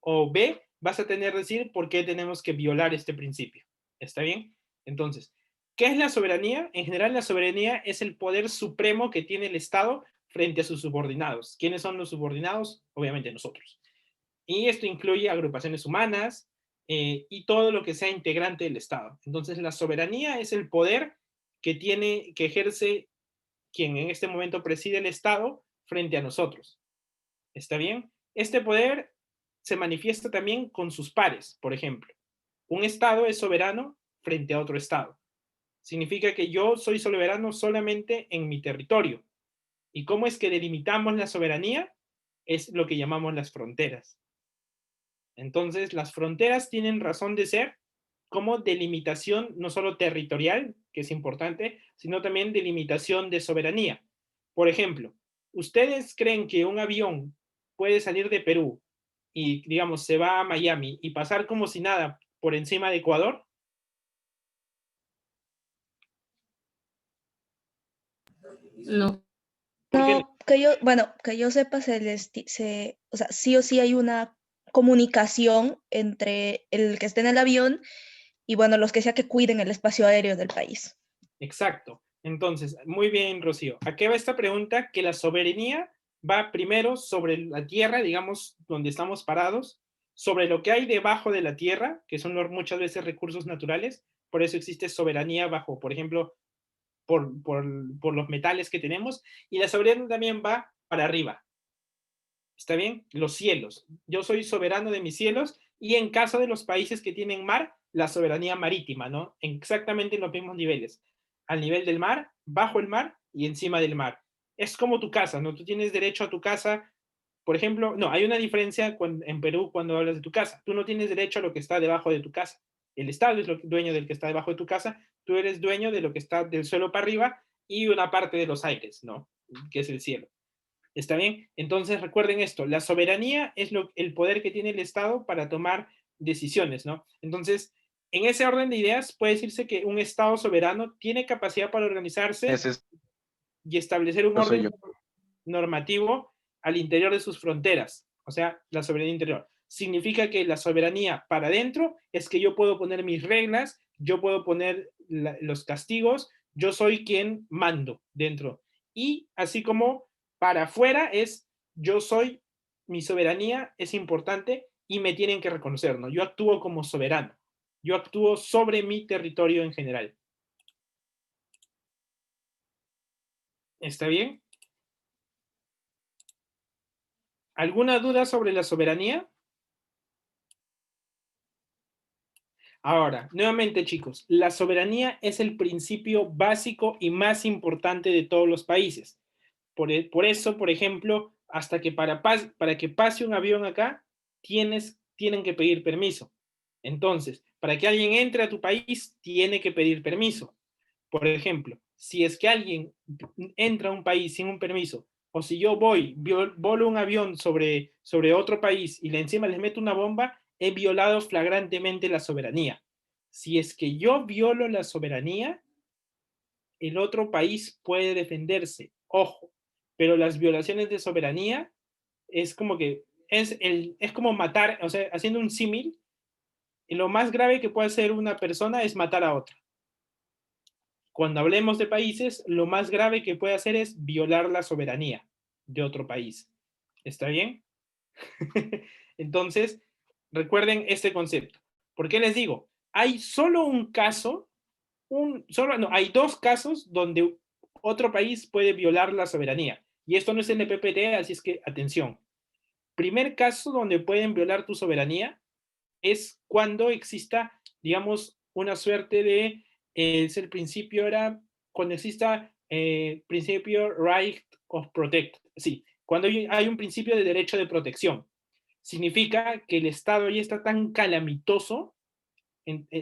o B, vas a tener que decir por qué tenemos que violar este principio. ¿Está bien? Entonces, ¿qué es la soberanía? En general, la soberanía es el poder supremo que tiene el Estado frente a sus subordinados. ¿Quiénes son los subordinados? Obviamente nosotros. Y esto incluye agrupaciones humanas y todo lo que sea integrante del Estado. Entonces, la soberanía es el poder que ejerce quien en este momento preside el Estado frente a nosotros. ¿Está bien? Este poder se manifiesta también con sus pares, por ejemplo. Un Estado es soberano frente a otro Estado. Significa que yo soy soberano solamente en mi territorio. ¿Y cómo es que delimitamos la soberanía? Es lo que llamamos las fronteras. Entonces, las fronteras tienen razón de ser como delimitación no solo territorial, que es importante, sino también delimitación de soberanía. Por ejemplo, ¿ustedes creen que un avión puede salir de Perú y, digamos, se va a Miami y pasar como si nada por encima de Ecuador? No. ¿Por qué no? No, que yo sepa, o sea, sí o sí hay una comunicación entre el que esté en el avión y bueno, los que sea que cuiden el espacio aéreo del país. Exacto. Entonces, muy bien, Rocío. ¿A qué va esta pregunta? Que la soberanía va primero sobre la tierra, digamos, donde estamos parados, sobre lo que hay debajo de la tierra, que son muchas veces recursos naturales. Por eso existe soberanía bajo, por ejemplo, por los metales que tenemos. Y la soberanía también va para arriba. ¿Está bien? Los cielos. Yo soy soberano de mis cielos y en caso de los países que tienen mar, la soberanía marítima, ¿no? Exactamente en los mismos niveles. Al nivel del mar, bajo el mar y encima del mar. Es como tu casa, ¿no? Tú tienes derecho a tu casa. Por ejemplo, no, hay una diferencia en Perú cuando hablas de tu casa. Tú no tienes derecho a lo que está debajo de tu casa. El Estado es dueño del que está debajo de tu casa. Tú eres dueño de lo que está del suelo para arriba y una parte de los aires, ¿no? Que es el cielo. ¿Está bien? Entonces recuerden esto, la soberanía es el poder que tiene el Estado para tomar decisiones, ¿no? Entonces, en ese orden de ideas puede decirse que un Estado soberano tiene capacidad para organizarse y establecer un orden normativo al interior de sus fronteras, o sea, la soberanía interior. Significa que la soberanía para adentro es que yo puedo poner mis reglas, yo puedo poner los castigos, yo soy quien mando dentro. Y así como para afuera es, yo soy, mi soberanía es importante y me tienen que reconocer, ¿no? Yo actúo como soberano, yo actúo sobre mi territorio en general. ¿Está bien? ¿Alguna duda sobre la soberanía? Ahora, nuevamente chicos, la soberanía es el principio básico y más importante de todos los países. Por eso, por ejemplo, hasta que para que pase un avión acá, tienen que pedir permiso. Entonces, para que alguien entre a tu país, tiene que pedir permiso. Por ejemplo, si es que alguien entra a un país sin un permiso, o si yo volo un avión sobre otro país y encima les meto una bomba, he violado flagrantemente la soberanía. Si es que yo violo la soberanía, el otro país puede defenderse. Ojo, pero las violaciones de soberanía es como que es como matar, o sea, haciendo un símil, lo más grave que puede hacer una persona es matar a otra. Cuando hablemos de países, lo más grave que puede hacer es violar la soberanía de otro país. ¿Está bien? Entonces, recuerden este concepto. ¿Por qué les digo? Hay solo un caso, hay dos casos donde otro país puede violar la soberanía. Y esto no es en el PPT, así es que atención. Primer caso donde pueden violar tu soberanía es cuando exista, digamos, una suerte de, es el principio, era cuando exista principio right of protect, sí, cuando hay un principio de derecho de protección. Significa que el Estado ya está tan calamitoso,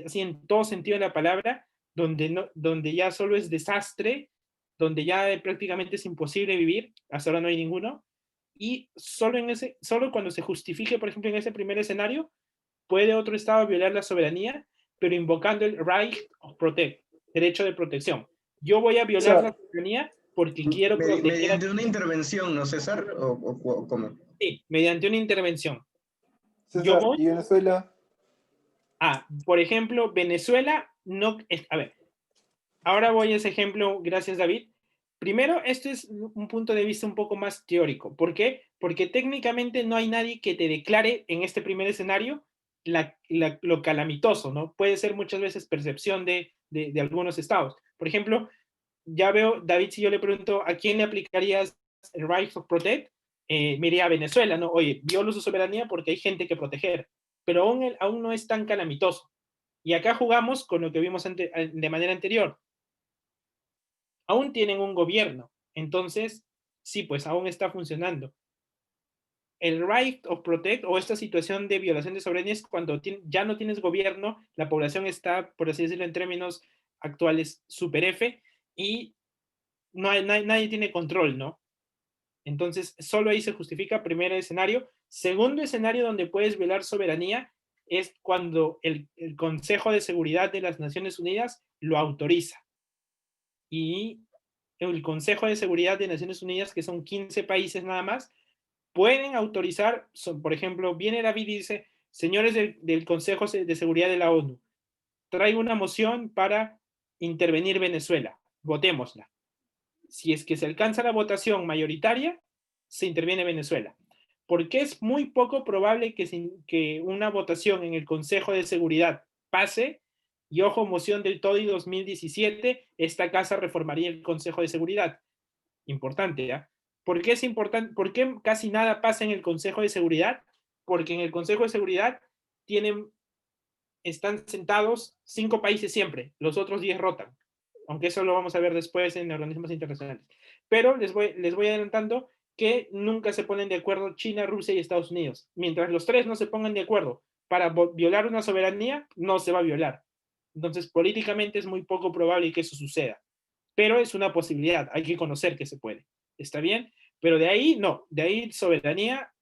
así en todo sentido de la palabra, donde ya solo es desastre, donde ya prácticamente es imposible vivir, hasta ahora no hay ninguno, y solo cuando se justifique, por ejemplo, en ese primer escenario, puede otro Estado violar la soberanía, pero invocando el right of protect, derecho de protección. Yo voy a violar la soberanía porque quiero proteger. Mediante una intervención, ¿no, César? ¿O cómo? Sí, mediante una intervención. César, ¿y Venezuela? Por ejemplo, Venezuela no... A ver, ahora voy a ese ejemplo, gracias David. Primero, esto es un punto de vista un poco más teórico. ¿Por qué? Porque técnicamente no hay nadie que te declare en este primer escenario lo calamitoso, ¿no? Puede ser muchas veces percepción de algunos estados. Por ejemplo, ya veo, David, si yo le pregunto, ¿a quién le aplicarías el right of protect? Me iría a Venezuela, ¿no? Oye, violo su soberanía porque hay gente que proteger, pero aún no es tan calamitoso. Y acá jugamos con lo que vimos de manera anterior. Aún tienen un gobierno, entonces, sí, pues aún está funcionando. El right of protect o esta situación de violación de soberanía es cuando ya no tienes gobierno, la población está, por así decirlo en términos actuales, super F, y nadie tiene control, ¿no? Entonces, solo ahí se justifica primer escenario. Segundo escenario donde puedes violar soberanía es cuando el Consejo de Seguridad de las Naciones Unidas lo autoriza. Y el Consejo de Seguridad de Naciones Unidas, que son 15 países nada más, pueden autorizar, por ejemplo, viene David y dice, señores del Consejo de Seguridad de la ONU, traigo una moción para intervenir Venezuela, votémosla. Si es que se alcanza la votación mayoritaria, se interviene Venezuela. Porque es muy poco probable que una votación en el Consejo de Seguridad pase, y ojo, moción del TODI 2017, esta casa reformaría el Consejo de Seguridad. Importante, ¿ya? ¿Por qué es importante? ¿Por qué casi nada pasa en el Consejo de Seguridad? Porque en el Consejo de Seguridad están sentados 5 países siempre, los otros 10 rotan, aunque eso lo vamos a ver después en organismos internacionales. Pero les voy adelantando que nunca se ponen de acuerdo China, Rusia y Estados Unidos. Mientras los tres no se pongan de acuerdo para violar una soberanía, no se va a violar. Entonces, políticamente es muy poco probable que eso suceda. Pero es una posibilidad, hay que conocer que se puede. ¿Está bien? Pero de ahí, no. De ahí, soberanía,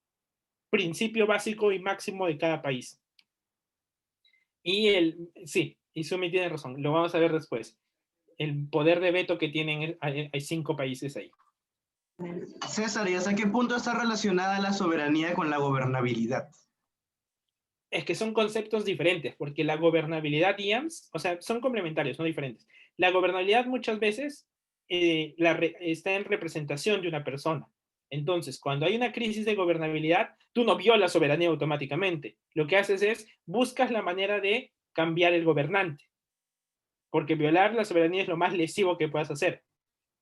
principio básico y máximo de cada país. Sí, Izumi tiene razón, lo vamos a ver después. El poder de veto que tienen, hay 5 países ahí. César, ¿y hasta qué punto está relacionada la soberanía con la gobernabilidad? Es que son conceptos diferentes, porque la gobernabilidad y IAMS, o sea, son complementarios, no diferentes. La gobernabilidad muchas veces está en representación de una persona. Entonces, cuando hay una crisis de gobernabilidad, tú no violas soberanía automáticamente. Lo que haces es, buscas la manera de cambiar el gobernante. Porque violar la soberanía es lo más lesivo que puedas hacer.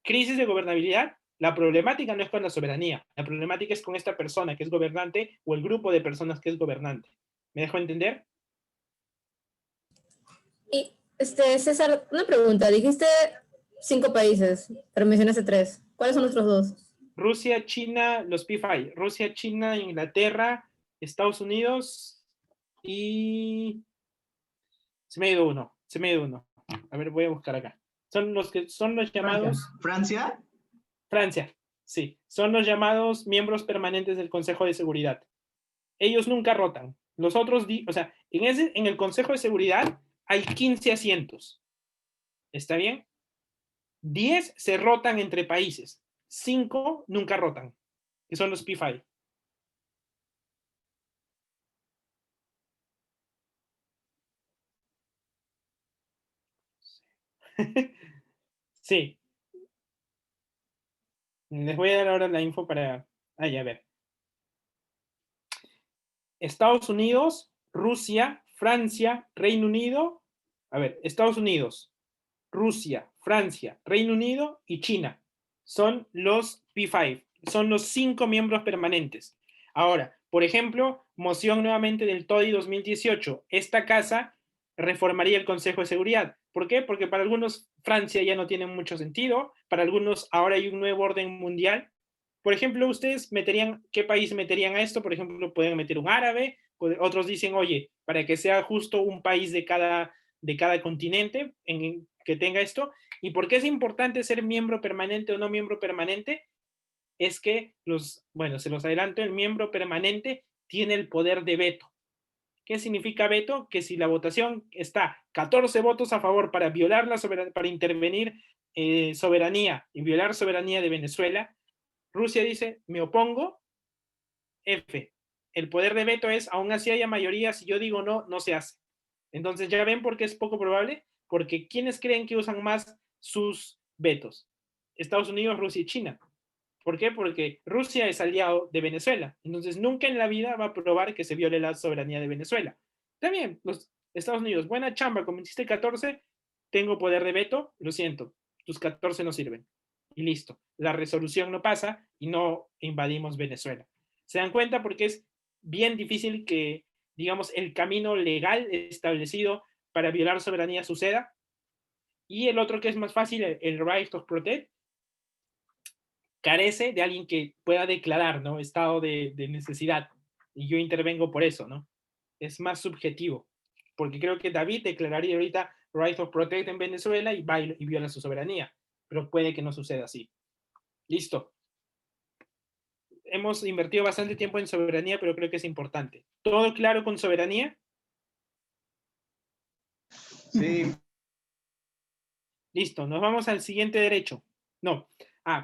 Crisis de gobernabilidad, La problemática no es con la soberanía, la problemática es con esta persona que es gobernante o el grupo de personas que es gobernante. ¿Me dejo entender? Y, César, una pregunta. Dijiste 5 países, pero mencionaste 3. ¿Cuáles son los otros 2? Rusia, China, los P5. Rusia, China, Inglaterra, Estados Unidos y... Se me ha ido uno. A ver, voy a buscar acá. Son los llamados... ¿Francia? Francia, sí. Son los llamados miembros permanentes del Consejo de Seguridad. Ellos nunca rotan. Los otros, o sea, en el Consejo de Seguridad hay 15 asientos. ¿Está bien? 10 se rotan entre países. 5 nunca rotan, que son los P5. Sí. Les voy a dar ahora la info para... a ver. Estados Unidos, Rusia, Francia, Reino Unido. A ver, Estados Unidos, Rusia, Francia, Reino Unido y China. Son los P5. Son los 5 miembros permanentes. Ahora, por ejemplo, moción nuevamente del TODI 2018. Esta casa reformaría el Consejo de Seguridad. ¿Por qué? Porque para algunos Francia ya no tiene mucho sentido. Para algunos ahora hay un nuevo orden mundial. Por ejemplo, ustedes meterían, ¿qué país meterían a esto? Por ejemplo, pueden meter un árabe. Otros dicen, oye, para que sea justo un país de cada continente que tenga esto. ¿Y por qué es importante ser miembro permanente o no miembro permanente? Es que se los adelanto, el miembro permanente tiene el poder de veto. ¿Qué significa veto? Que si la votación está 14 votos a favor para violar para intervenir soberanía y violar soberanía de Venezuela, Rusia dice, me opongo, F. El poder de veto es, aún así haya mayoría, si yo digo no, no se hace. Entonces, ¿ya ven por qué es poco probable? Porque ¿quiénes creen que usan más sus vetos? Estados Unidos, Rusia y China. ¿Por qué? Porque Rusia es aliado de Venezuela. Entonces, nunca en la vida va a probar que se viole la soberanía de Venezuela. Está bien, los Estados Unidos, buena chamba, convenciste 14, tengo poder de veto, lo siento, tus 14 no sirven. Y listo, la resolución no pasa y no invadimos Venezuela. ¿Se dan cuenta? Porque es bien difícil que, digamos, el camino legal establecido para violar soberanía suceda. Y el otro que es más fácil, el right of protect, carece de alguien que pueda declarar, ¿no? Estado de necesidad. Y yo intervengo por eso, ¿no? Es más subjetivo. Porque creo que David declararía ahorita right of protect en Venezuela y va y viola su soberanía. Pero puede que no suceda así. Listo. Hemos invertido bastante tiempo en soberanía, pero creo que es importante. ¿Todo claro con soberanía? Sí. Listo, nos vamos al siguiente derecho. No.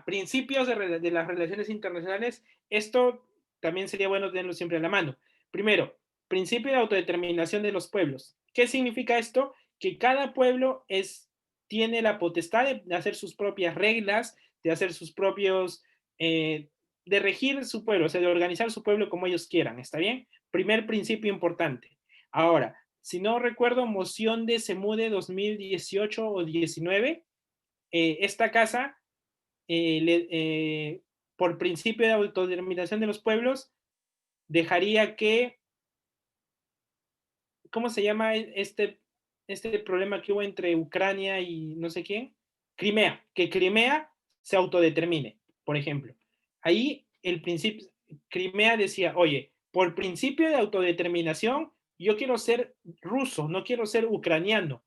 Principios de las relaciones internacionales. Esto también sería bueno tenerlo siempre a la mano. Primero, principio de autodeterminación de los pueblos. ¿Qué significa esto? Que cada pueblo tiene la potestad de hacer sus propias reglas, de hacer sus propios... de regir su pueblo, o sea, de organizar su pueblo como ellos quieran, ¿está bien? Primer principio importante. Ahora, si no recuerdo, moción de Semude 2018 o 19, esta casa, por principio de autodeterminación de los pueblos, dejaría que, ¿cómo se llama este problema que hubo entre Ucrania y no sé quién? Crimea, que Crimea se autodetermine, por ejemplo. Ahí el principio, Crimea decía, oye, por principio de autodeterminación, yo quiero ser ruso, no quiero ser ucraniano.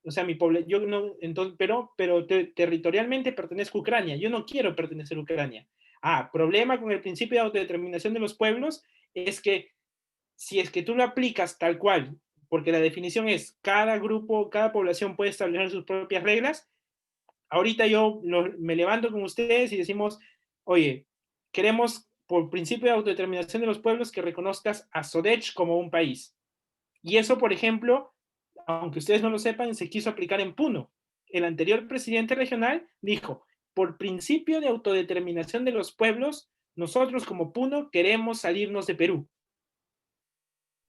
O sea, mi pueblo, yo no, entonces, pero territorialmente pertenezco a Ucrania, yo no quiero pertenecer a Ucrania. Problema con el principio de autodeterminación de los pueblos es que si es que tú lo aplicas tal cual, porque la definición es cada grupo, cada población puede establecer sus propias reglas, ahorita me levanto con ustedes y decimos, oye, queremos por principio de autodeterminación de los pueblos que reconozcas a Sodech como un país. Y eso, por ejemplo, aunque ustedes no lo sepan, se quiso aplicar en Puno. El anterior presidente regional dijo, por principio de autodeterminación de los pueblos, nosotros como Puno queremos salirnos de Perú.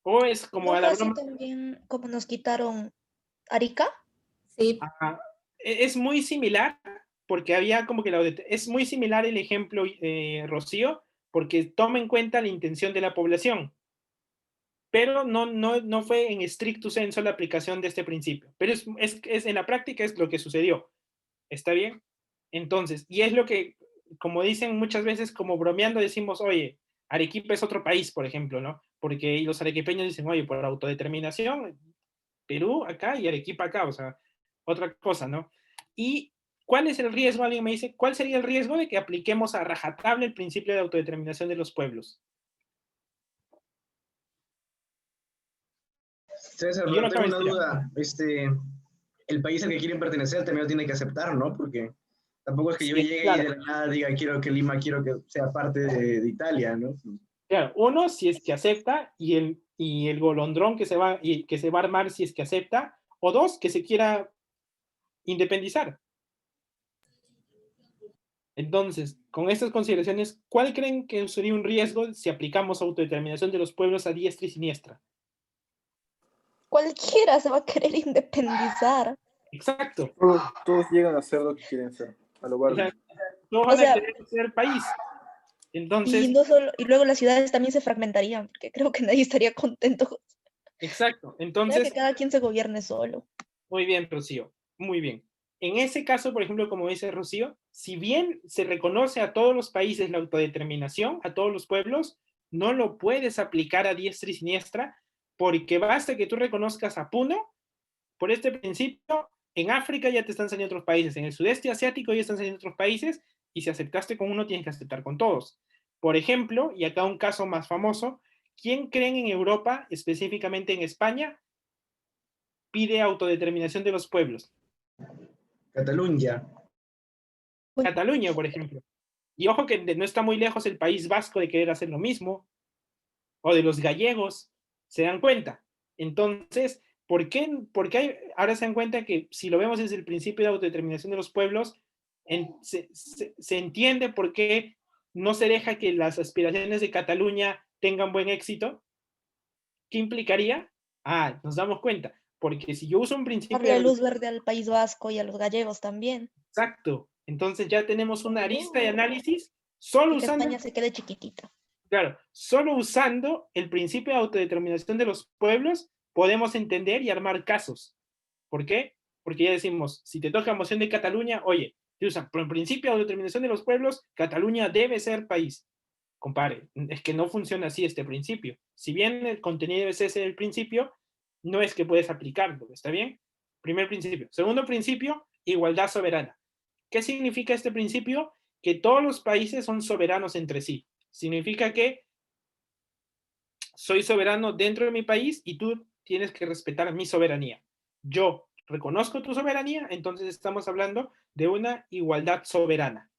O es como a la broma. También como nos quitaron Arica. Sí. Es muy similar, porque había como que es muy similar el ejemplo, Rocío, porque toma en cuenta la intención de la población, pero no fue en estricto senso la aplicación de este principio. Pero en la práctica es lo que sucedió. ¿Está bien? Entonces, y es lo que, como dicen muchas veces, como bromeando, decimos, oye, Arequipa es otro país, por ejemplo, ¿no? Porque los arequipeños dicen, oye, por autodeterminación, Perú acá y Arequipa acá, o sea, otra cosa, ¿no? Y ¿cuál es el riesgo? Alguien me dice, ¿cuál sería el riesgo de que apliquemos a rajatabla el principio de autodeterminación de los pueblos? César, Y yo pero no tengo acabo una de esperar. duda. El país al que quieren pertenecer también lo tiene que aceptar, ¿no? Porque tampoco es que yo Sí, llegue y claro, de la nada diga, quiero que sea parte de Italia, ¿no? claro. Uno, si es que acepta, y el golondrón que se va a armar si es que acepta, o dos, que se quiera independizar. Entonces, con estas consideraciones, ¿cuál creen que sería un riesgo si aplicamos autodeterminación de los pueblos a diestra y siniestra? Cualquiera se va a querer independizar. Exacto. Todos llegan a ser lo que quieren ser, a lo O sea, Barbie. no O van a sea, querer ser país. y Entonces, no solo, y luego las ciudades también se fragmentarían, porque creo que nadie estaría contento. exacto. Ya Entonces, que cada quien se gobierne solo. muy bien, Rocío. Muy bien. En ese caso, por ejemplo, como dice Rocío, si bien se reconoce a todos los países la autodeterminación, a todos los pueblos, no lo puedes aplicar a diestra y siniestra, porque basta que tú reconozcas a Puno, por este principio, en África ya te están saliendo otros países, en el sudeste asiático ya están saliendo otros países, y si aceptaste con uno, tienes que aceptar con todos. Por ejemplo, y acá un caso más famoso, ¿quién creen en Europa, específicamente en España, pide autodeterminación de los pueblos? Cataluña. Cataluña, por ejemplo. Y ojo que no está muy lejos el País Vasco de querer hacer lo mismo, o de los gallegos, ¿se dan cuenta? Entonces, ahora se dan cuenta que si lo vemos desde el principio de autodeterminación de los pueblos, se entiende por qué no se deja que las aspiraciones de Cataluña tengan buen éxito? ¿Qué implicaría? Nos damos cuenta, porque si yo uso un principio Darle de... luz verde al País Vasco y a los gallegos también. Exacto, entonces ya tenemos una arista de análisis solo Y que usando... España se quede chiquitita. Claro, solo usando el principio de autodeterminación de los pueblos podemos entender y armar casos. ¿Por qué? Porque ya decimos, si te toca moción de Cataluña, oye, te usan por el principio de autodeterminación de los pueblos, Cataluña debe ser país. Compare, es que no funciona así este principio. Si bien el contenido es ese del principio, no es que puedes aplicarlo, ¿está bien? Primer principio. Segundo principio, igualdad soberana. ¿Qué significa este principio? Que todos los países son soberanos entre sí. Significa que soy soberano dentro de mi país y tú tienes que respetar mi soberanía. Yo reconozco tu soberanía, entonces estamos hablando de una igualdad soberana.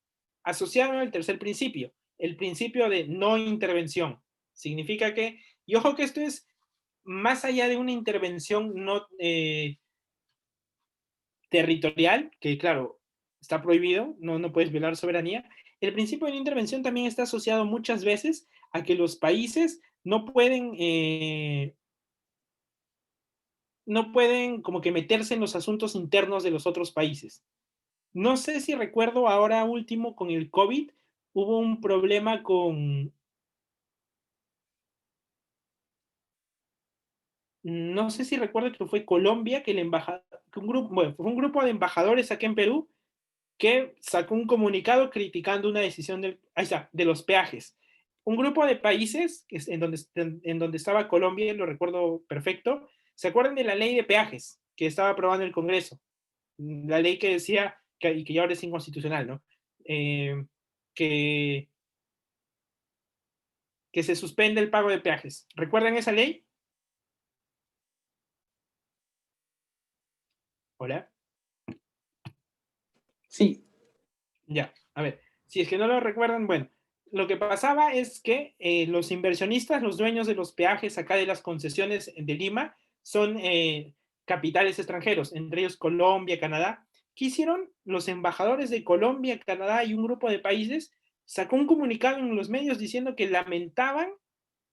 Asociado al tercer principio, el principio de no intervención. Significa que, y ojo que esto es más allá de una intervención no territorial, que claro, está prohibido, no puedes violar soberanía. El principio de no intervención también está asociado muchas veces a que los países no pueden como que meterse en los asuntos internos de los otros países. No sé si recuerdo ahora último con el COVID, hubo un problema no sé si recuerdo que fue Colombia, que fue un grupo de embajadores aquí en Perú que sacó un comunicado criticando una decisión de los peajes. Un grupo de países en donde estaba Colombia, lo recuerdo perfecto, ¿se acuerdan de la ley de peajes que estaba aprobando el Congreso? La ley que decía, y que ya ahora es inconstitucional, ¿no? Que, que se suspende el pago de peajes. ¿Recuerdan esa ley? ¿Hola? Sí, Ya, a ver, si es que no lo recuerdan, bueno, lo que pasaba es que los inversionistas, los dueños de los peajes acá de las concesiones de Lima, son capitales extranjeros, entre ellos Colombia, Canadá. ¿Qué hicieron? Los embajadores de Colombia, Canadá y un grupo de países sacó un comunicado en los medios diciendo que lamentaban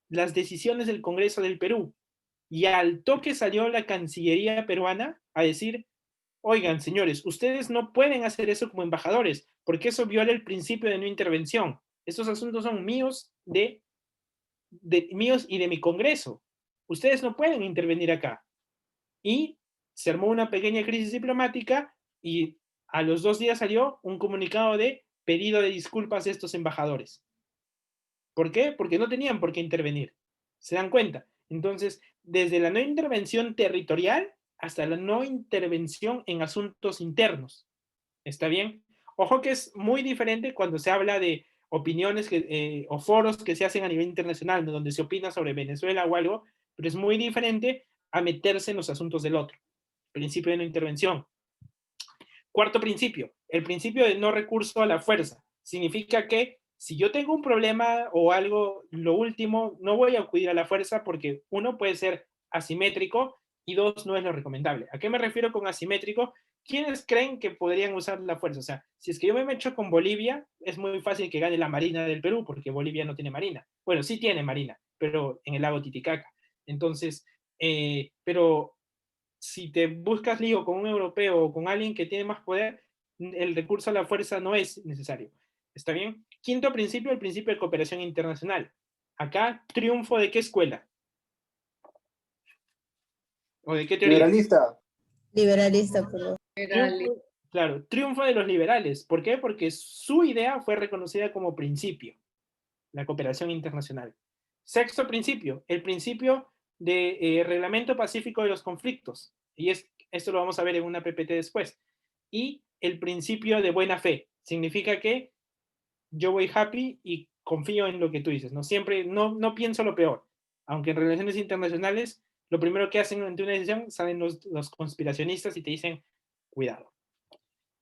las decisiones del Congreso del Perú. Y al toque salió la Cancillería peruana a decir, oigan, señores, ustedes no pueden hacer eso como embajadores, porque eso viola el principio de no intervención. Estos asuntos son míos, míos y de mi Congreso. Ustedes no pueden intervenir acá. Y se armó una pequeña crisis diplomática y a los 2 días salió un comunicado de pedido de disculpas de estos embajadores. ¿Por qué? Porque no tenían por qué intervenir. ¿Se dan cuenta? Entonces, desde la no intervención territorial hasta la no intervención en asuntos internos. ¿Está bien? Ojo que es muy diferente cuando se habla de opiniones o foros que se hacen a nivel internacional, ¿no? Donde se opina sobre Venezuela o algo, pero es muy diferente a meterse en los asuntos del otro. Principio de no intervención. Cuarto principio, el principio de no recurso a la fuerza. Significa que si yo tengo un problema o algo, lo último, no voy a acudir a la fuerza porque uno puede ser asimétrico y dos, no es lo recomendable. ¿A qué me refiero con asimétrico? ¿Quiénes creen que podrían usar la fuerza? O sea, si es que yo me meto con Bolivia, es muy fácil que gane la Marina del Perú porque Bolivia no tiene Marina. Bueno, sí tiene Marina, pero en el lago Titicaca. Entonces, pero si te buscas lío con un europeo o con alguien que tiene más poder, el recurso a la fuerza no es necesario. ¿Está bien? Quinto principio, el principio de cooperación internacional. Acá, triunfo de qué escuela? ¿O de qué teoría? Liberalista. Liberalista, perdón. Triunfo, claro, triunfo de los liberales. ¿Por qué? Porque su idea fue reconocida como principio, la cooperación internacional. Sexto principio, el principio de reglamento pacífico de los conflictos. Y esto lo vamos a ver en una PPT después. Y el principio de buena fe. Significa que yo voy happy y confío en lo que tú dices. No siempre, no pienso lo peor. Aunque en relaciones internacionales, lo primero que hacen ante una decisión, salen los conspiracionistas y te dicen, cuidado.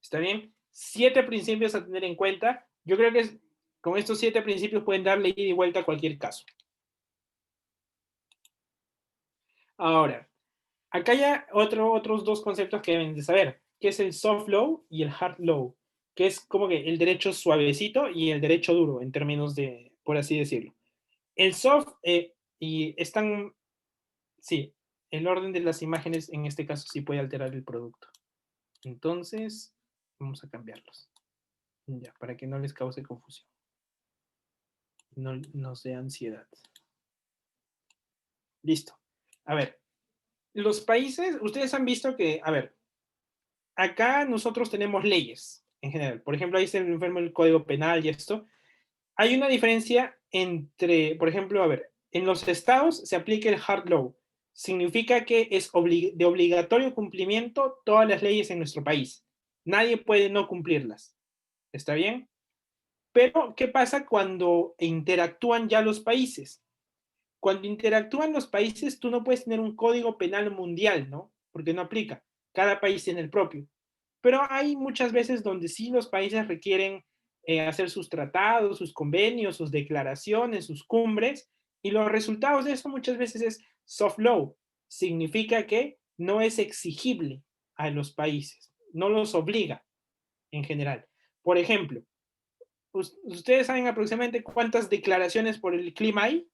¿Está bien? 7 principios a tener en cuenta. Yo creo que con estos 7 principios pueden darle ida y vuelta a cualquier caso. Ahora, acá hay otros 2 conceptos que deben de saber, que es el soft law y el hard law, que es como que el derecho suavecito y el derecho duro, en términos de, por así decirlo. El soft, y están, sí, el orden de las imágenes en este caso sí puede alterar el producto. Entonces, vamos a cambiarlos. Ya, para que no les cause confusión. No sea ansiedad. Listo. A ver, los países, ustedes han visto que, a ver, acá nosotros tenemos leyes en general. Por ejemplo, ahí se enferma el Código Penal y esto. Hay una diferencia entre, por ejemplo, a ver, en los estados se aplica el hard law. Significa que es de obligatorio cumplimiento todas las leyes en nuestro país. Nadie puede no cumplirlas. ¿Está bien? Pero, ¿qué pasa cuando interactúan ya los países? Cuando interactúan los países, tú no puedes tener un código penal mundial, ¿no? Porque no aplica. Cada país tiene el propio. Pero hay muchas veces donde sí los países requieren hacer sus tratados, sus convenios, sus declaraciones, sus cumbres, y los resultados de eso muchas veces es soft law. Significa que no es exigible a los países, no los obliga en general. Por ejemplo, ¿ustedes saben aproximadamente cuántas declaraciones por el clima hay?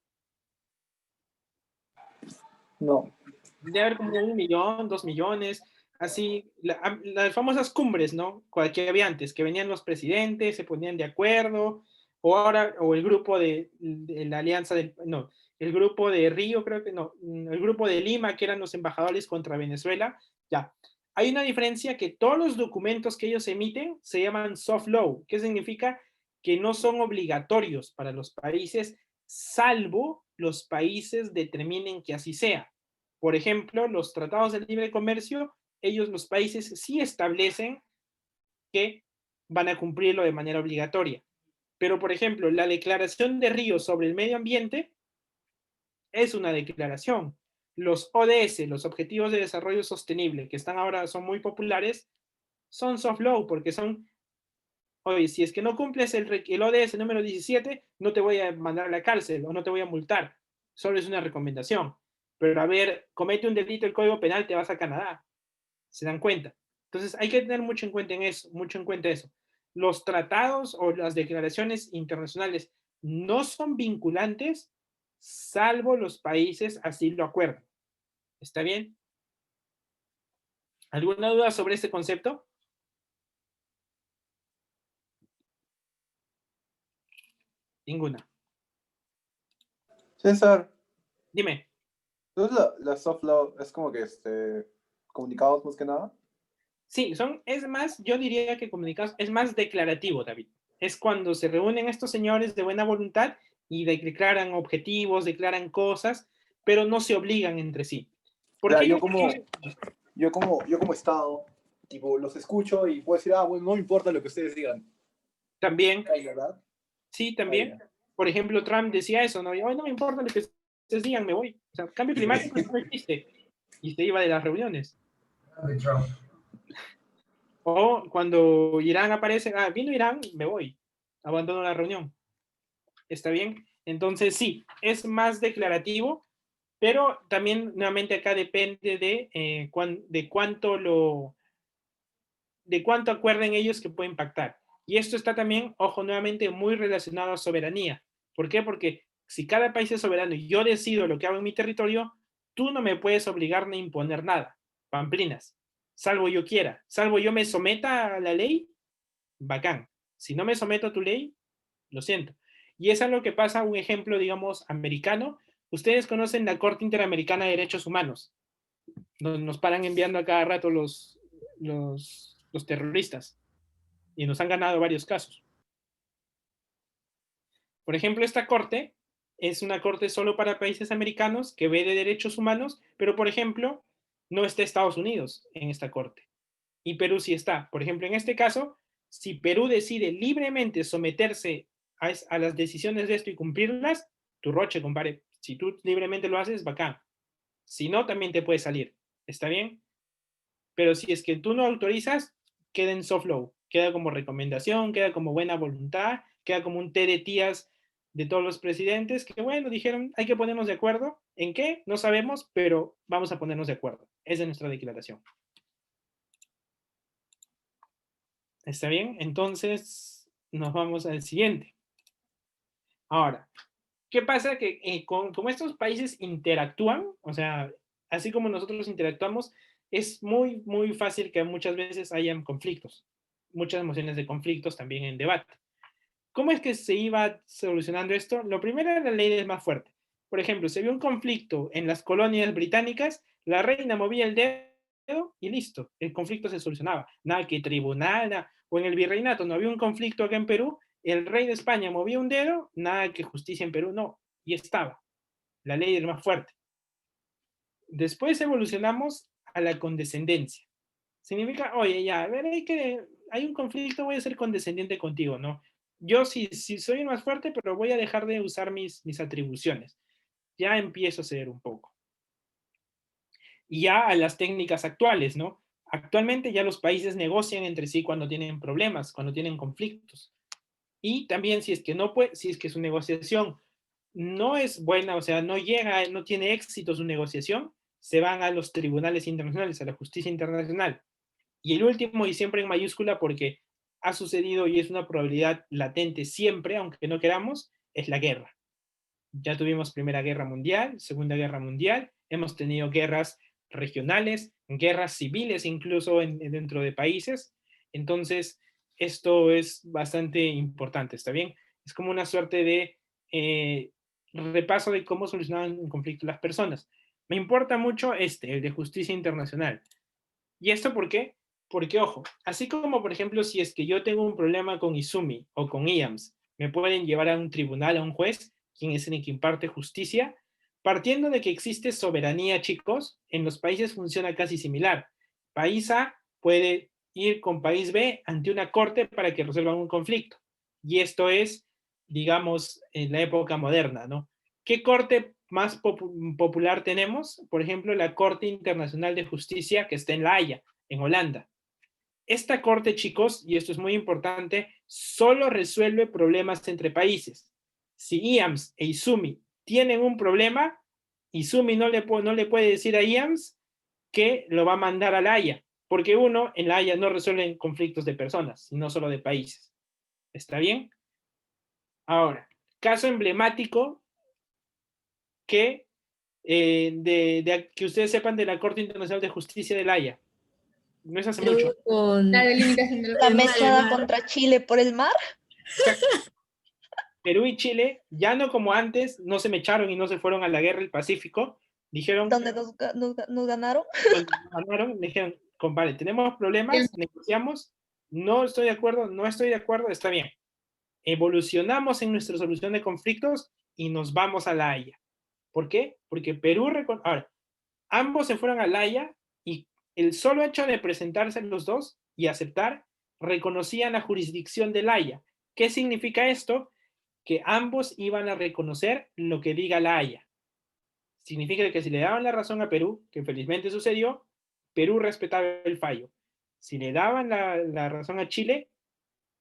No. Debe haber como 1 millón, 2 millones, así, las famosas cumbres, ¿no? Que había antes, que venían los presidentes, se ponían de acuerdo, o ahora, o el grupo de la alianza no, el grupo de Río, creo que no, el grupo de Lima, que eran los embajadores contra Venezuela, ya. Hay una diferencia que todos los documentos que ellos emiten se llaman soft law, que significa que no son obligatorios para los países, salvo los países determinen que así sea. Por ejemplo, los tratados de libre comercio, los países sí establecen que van a cumplirlo de manera obligatoria. Pero, por ejemplo, la Declaración de Río sobre el Medio Ambiente es una declaración. Los ODS, los Objetivos de Desarrollo Sostenible, que están ahora, son muy populares, son soft law, porque son, oye, si es que no cumples el ODS número 17, no te voy a mandar a la cárcel o no te voy a multar. Solo es una recomendación. Pero a ver, comete un delito el Código Penal, te vas a Canadá. ¿Se dan cuenta? Entonces hay que tener mucho en cuenta eso. Los tratados o las declaraciones internacionales no son vinculantes, salvo los países así lo acuerdan. ¿Está bien? ¿Alguna duda sobre este concepto? Ninguna. César, Dime. ¿entonces la soft law es como que comunicados más que nada? Sí, es más, yo diría que comunicados, es más declarativo, David. Es cuando se reúnen estos señores de buena voluntad y declaran objetivos, declaran cosas, pero no se obligan entre sí. ¿Por Ya, qué yo como Estado, tipo, los escucho y puedo decir, bueno, no me importa lo que ustedes digan. también, Ay, ¿verdad? sí, también? Ya. Por ejemplo, Trump decía eso, ¿no? Ay, no me importa lo que ustedes digan, me voy. O sea, cambio climático no existe. Y se iba de las reuniones. De Trump. O cuando Irán aparece, vino Irán, me voy. Abandono la reunión. ¿Está bien? Entonces, sí, es más declarativo, pero también, nuevamente, acá depende de cuánto acuerden ellos que puede impactar. Y esto está también, ojo, nuevamente, muy relacionado a soberanía. ¿Por qué? Porque si cada país es soberano y yo decido lo que hago en mi territorio, tú no me puedes obligar ni imponer nada. Pamplinas. Salvo yo quiera. Salvo yo me someta a la ley, bacán. Si no me someto a tu ley, lo siento. Y es algo que pasa, un ejemplo, digamos, americano. Ustedes conocen la Corte Interamericana de Derechos Humanos. Nos paran enviando a cada rato los terroristas. Y nos han ganado varios casos. Por ejemplo, esta corte es una corte solo para países americanos que ve de derechos humanos, pero, por ejemplo, no está Estados Unidos en esta corte. Y Perú sí está. Por ejemplo, en este caso, si Perú decide libremente someterse a las decisiones de esto y cumplirlas, tu roche, compadre. Si tú libremente lo haces, bacán. Si no, también te puede salir. ¿Está bien? Pero si es que tú no autorizas, queda en soft law. Queda como recomendación, queda como buena voluntad, queda como un té de tías de todos los presidentes que, bueno, dijeron, hay que ponernos de acuerdo. ¿En qué? No sabemos, pero vamos a ponernos de acuerdo. Esa es nuestra declaración. ¿Está bien? Entonces, nos vamos al siguiente. Ahora, ¿qué pasa? Que como estos países interactúan, o sea, así como nosotros interactuamos, es muy, muy fácil que muchas veces hayan conflictos, muchas emociones de conflictos también en debate. ¿Cómo es que se iba solucionando esto? Lo primero era la ley del más fuerte. Por ejemplo, se vio un conflicto en las colonias británicas, la reina movía el dedo y listo, el conflicto se solucionaba. Nada que tribunal, nada. O en el virreinato no había un conflicto acá en Perú, el rey de España movía un dedo, nada que justicia en Perú, no. Y estaba, la ley del más fuerte. Después evolucionamos a la condescendencia. Significa, oye, ya, a ver, hay un conflicto, voy a ser condescendiente contigo, ¿no? Yo sí soy el más fuerte, pero voy a dejar de usar mis atribuciones. Ya empiezo a ceder un poco. Y ya a las técnicas actuales, ¿no? Actualmente ya los países negocian entre sí cuando tienen problemas, cuando tienen conflictos. Y también si es que no puede, si es que su negociación no es buena, o sea, no tiene éxito su negociación, se van a los tribunales internacionales, a la justicia internacional. Y el último, y siempre en mayúscula, porque ha sucedido y es una probabilidad latente siempre, aunque no queramos, es la guerra. Ya tuvimos Primera Guerra Mundial, Segunda Guerra Mundial, hemos tenido guerras regionales, guerras civiles incluso dentro de países. Entonces, esto es bastante importante, ¿está bien? Es como una suerte de repaso de cómo solucionaban un conflicto las personas. Me importa mucho el de justicia internacional. ¿Y esto por qué? Porque, ojo, así como, por ejemplo, si es que yo tengo un problema con Izumi o con IAMS, me pueden llevar a un tribunal, a un juez, quien es el que imparte justicia, partiendo de que existe soberanía, chicos, en los países funciona casi similar. País A puede ir con país B ante una corte para que resuelvan un conflicto. Y esto es, digamos, en la época moderna, ¿no? ¿Qué corte más popular tenemos? Por ejemplo, la Corte Internacional de Justicia que está en La Haya, en Holanda. Esta corte, chicos, y esto es muy importante, solo resuelve problemas entre países. Si IAMS e Izumi tienen un problema, Izumi no le puede decir a IAMS que lo va a mandar a La Haya, porque uno, en La Haya no resuelven conflictos de personas, sino solo de países. ¿Está bien? Ahora, caso emblemático que, que ustedes sepan de la Corte Internacional de Justicia de La Haya. no es hace Perú mucho. con La delimitación del La el mar, mechada el mar. contra Chile por el mar. Perú y Chile, ya no como antes, no se mecharon y no se fueron a la guerra del Pacífico, dijeron, Donde nos ganaron. cuando ganaron, dijeron, compadre, tenemos problemas, negociamos, no estoy de acuerdo, no estoy de acuerdo, está bien. Evolucionamos en nuestra solución de conflictos y nos vamos a La Haya. ¿Por qué? Porque Perú, ahora, ambos se fueron a La Haya y el solo hecho de presentarse los dos y aceptar, reconocían la jurisdicción de La Haya. ¿Qué significa esto? Que ambos iban a reconocer lo que diga La Haya. Significa que si le daban la razón a Perú, que felizmente sucedió, Perú respetaba el fallo. Si le daban la razón a Chile,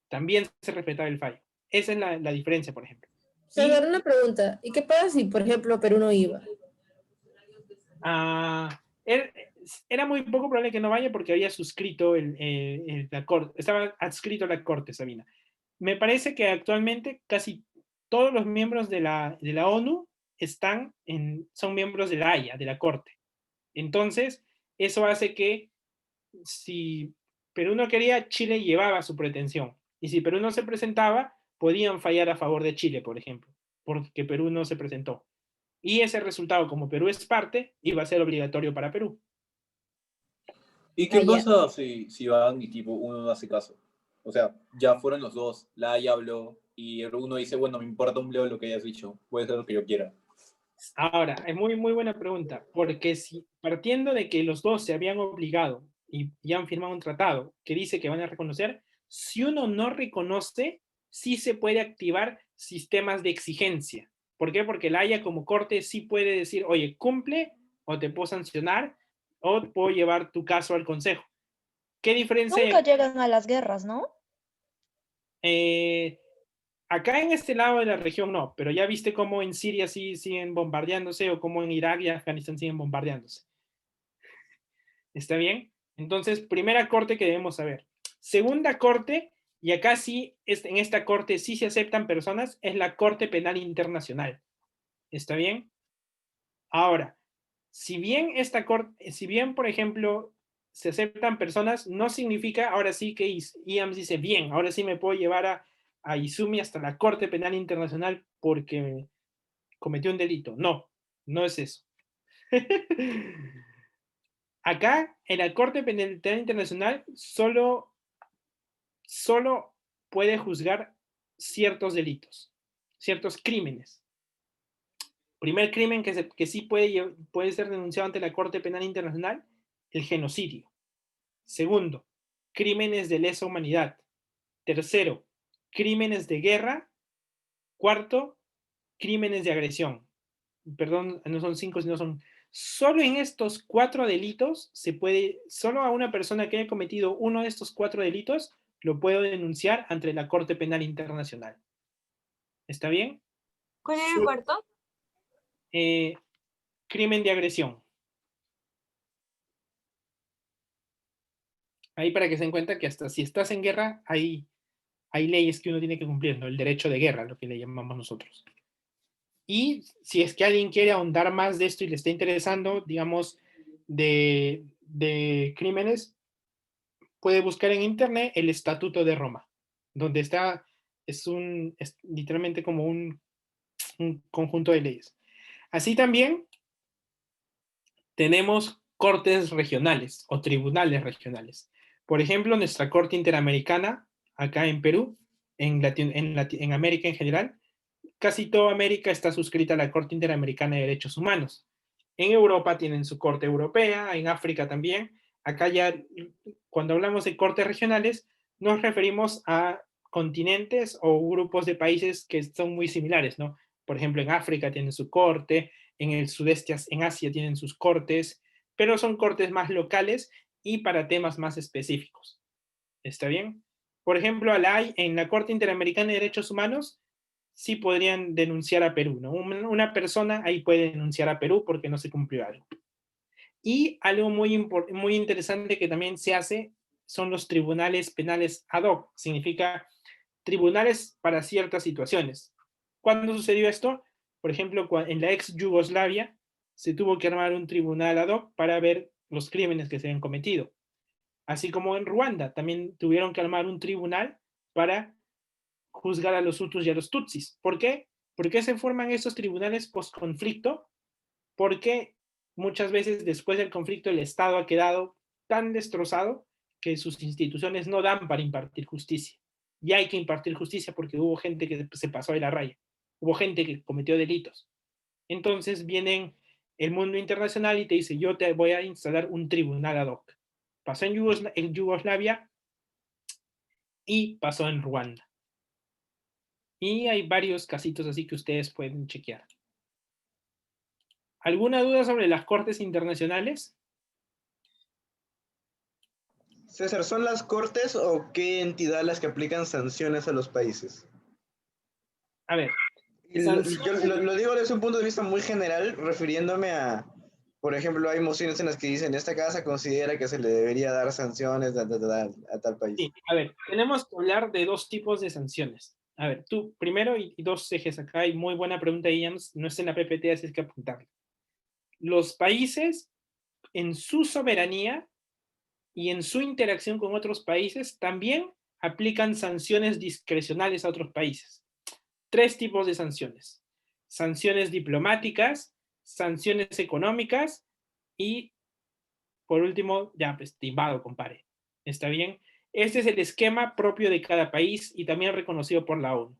también se respetaba el fallo. Esa es la diferencia, por ejemplo. Pero ahora una pregunta, ¿y qué pasa si, por ejemplo, Perú no iba? Era muy poco probable que no vaya porque había suscrito la corte, estaba adscrito a la corte, Sabina. Me parece que actualmente casi todos los miembros de la ONU son miembros de la Haya, de la corte. Entonces, eso hace que si Perú no quería, Chile llevaba su pretensión. Y si Perú no se presentaba, podían fallar a favor de Chile, por ejemplo, porque Perú no se presentó. Y ese resultado, como Perú es parte, iba a ser obligatorio para Perú. ¿Y qué Ah, ya. pasa si van y tipo uno no hace caso? O sea, ya fueron los dos, la ya habló, y el uno dice, bueno, me importa un bledo lo que hayas dicho, puede ser lo que yo quiera. Ahora, es muy, muy buena pregunta, porque si partiendo de que los dos se habían obligado y ya han firmado un tratado que dice que van a reconocer, si uno no reconoce, sí se puede activar sistemas de exigencia. ¿Por qué? Porque la Haya como corte sí puede decir, oye, cumple o te puedo sancionar o puedo llevar tu caso al consejo. ¿Qué diferencia Nunca hay? llegan a las guerras, ¿no? Acá en este lado de la región no, pero ya viste cómo en Siria sí siguen bombardeándose o cómo en Irak y Afganistán siguen bombardeándose. ¿Está bien? Entonces, primera corte que debemos saber. Segunda corte, y acá sí, en esta corte sí se aceptan personas, es la Corte Penal Internacional. ¿Está bien? Ahora, si bien, por ejemplo, se aceptan personas, no significa ahora sí que IAMS dice, bien, ahora sí me puedo llevar a Izumi hasta la Corte Penal Internacional porque cometió un delito. No, no es eso. Acá, en la Corte Penal Internacional, solo puede juzgar ciertos delitos, ciertos crímenes. Primer crimen que sí puede ser denunciado ante la Corte Penal Internacional, el genocidio. Segundo, crímenes de lesa humanidad. Tercero, crímenes de guerra. Cuarto, crímenes de agresión. Perdón, no son 5, sino son... Solo en estos 4 delitos solo a una persona que haya cometido uno de estos 4 delitos lo puedo denunciar ante la Corte Penal Internacional. ¿Está bien? ¿Cuál era el cuarto? Crimen de agresión. Ahí para que se den cuenta que hasta si estás en guerra, hay leyes que uno tiene que cumplir, ¿no? El derecho de guerra, lo que le llamamos nosotros. Y si es que alguien quiere ahondar más de esto y le está interesando, digamos, de crímenes, puede buscar en internet el Estatuto de Roma, donde está, es literalmente como un conjunto de leyes. Así también tenemos cortes regionales o tribunales regionales. Por ejemplo, nuestra Corte Interamericana, acá en Perú, en América en general, casi toda América está suscrita a la Corte Interamericana de Derechos Humanos. En Europa tienen su Corte Europea, en África también. Acá ya, cuando hablamos de cortes regionales, nos referimos a continentes o grupos de países que son muy similares, ¿no? Por ejemplo, en África tienen su corte, en el sudeste, en Asia tienen sus cortes, pero son cortes más locales y para temas más específicos. ¿Está bien? Por ejemplo, en la Corte Interamericana de Derechos Humanos sí podrían denunciar a Perú, ¿no? Una persona ahí puede denunciar a Perú porque no se cumplió algo. Y algo muy interesante que también se hace son los tribunales penales ad hoc. Significa tribunales para ciertas situaciones. ¿Cuándo sucedió esto? Por ejemplo, en la ex Yugoslavia se tuvo que armar un tribunal ad hoc para ver los crímenes que se habían cometido. Así como en Ruanda, también tuvieron que armar un tribunal para juzgar a los Hutus y a los Tutsis. ¿Por qué? ¿Por qué se forman estos tribunales post-conflicto? Porque muchas veces después del conflicto el Estado ha quedado tan destrozado que sus instituciones no dan para impartir justicia. Y hay que impartir justicia porque hubo gente que se pasó de la raya, hubo gente que cometió delitos. Entonces vienen el mundo internacional y te dice, yo te voy a instalar un tribunal ad hoc. Pasó en Yugoslavia y pasó en Ruanda. Y hay varios casitos así que ustedes pueden chequear. ¿Alguna duda sobre las cortes internacionales? César, ¿son las cortes o qué entidad las que aplican sanciones a los países? A ver. Y yo lo digo desde un punto de vista muy general, refiriéndome a, por ejemplo, hay mociones en las que dicen, esta casa considera que se le debería dar sanciones a tal país. Sí, a ver, tenemos que hablar de dos tipos de sanciones. A ver, tú primero y dos ejes acá, y muy buena pregunta, Ian, no está en la PPT, así es que apuntarlo. Los países, en su soberanía y en su interacción con otros países, también aplican sanciones discrecionales a otros países. Tres tipos de sanciones. Sanciones diplomáticas, sanciones económicas y, por último, ya, pues, timbado, compadre. ¿Está bien? Este es el esquema propio de cada país y también reconocido por la ONU.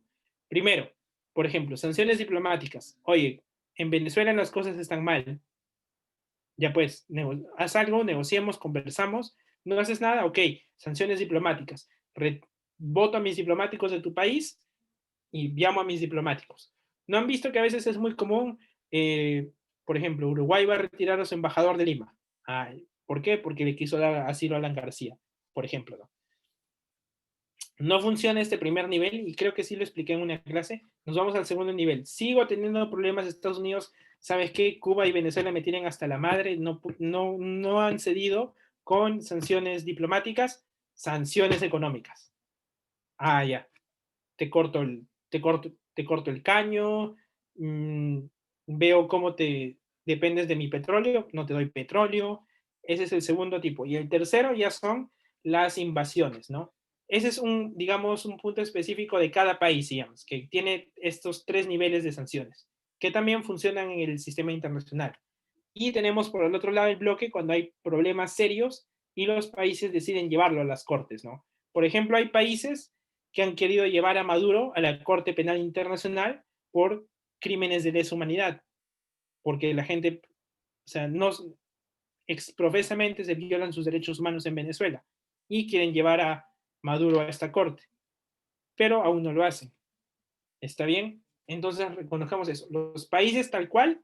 Primero, por ejemplo, sanciones diplomáticas. Oye, en Venezuela las cosas están mal. Ya pues, haz algo, negociemos, conversamos. No haces nada, ok, sanciones diplomáticas. Voto a mis diplomáticos de tu país y llamo a mis diplomáticos. ¿No han visto que a veces es muy común, por ejemplo, Uruguay va a retirar a su embajador de Lima? ¿Por qué? Porque le quiso dar asilo a Alan García, por ejemplo, ¿no? No funciona este primer nivel y creo que sí lo expliqué en una clase. Nos vamos al segundo nivel. Sigo teniendo problemas de Estados Unidos. ¿Sabes qué? Cuba y Venezuela me tienen hasta la madre. No han cedido con sanciones diplomáticas, sanciones económicas. Ya. Te corto el caño. Veo cómo dependes de mi petróleo. No te doy petróleo. Ese es el segundo tipo. Y el tercero ya son las invasiones, ¿no? Ese es digamos, un punto específico de cada país, digamos, que tiene estos tres niveles de sanciones, que también funcionan en el sistema internacional. Y tenemos por el otro lado el bloque cuando hay problemas serios y los países deciden llevarlo a las cortes, ¿no? Por ejemplo, hay países que han querido llevar a Maduro a la Corte Penal Internacional por crímenes de lesa humanidad, porque la gente, o sea, profesamente se violan sus derechos humanos en Venezuela y quieren llevar a Maduro a esta corte, pero aún no lo hacen. ¿Está bien? Entonces reconozcamos eso. Los países tal cual,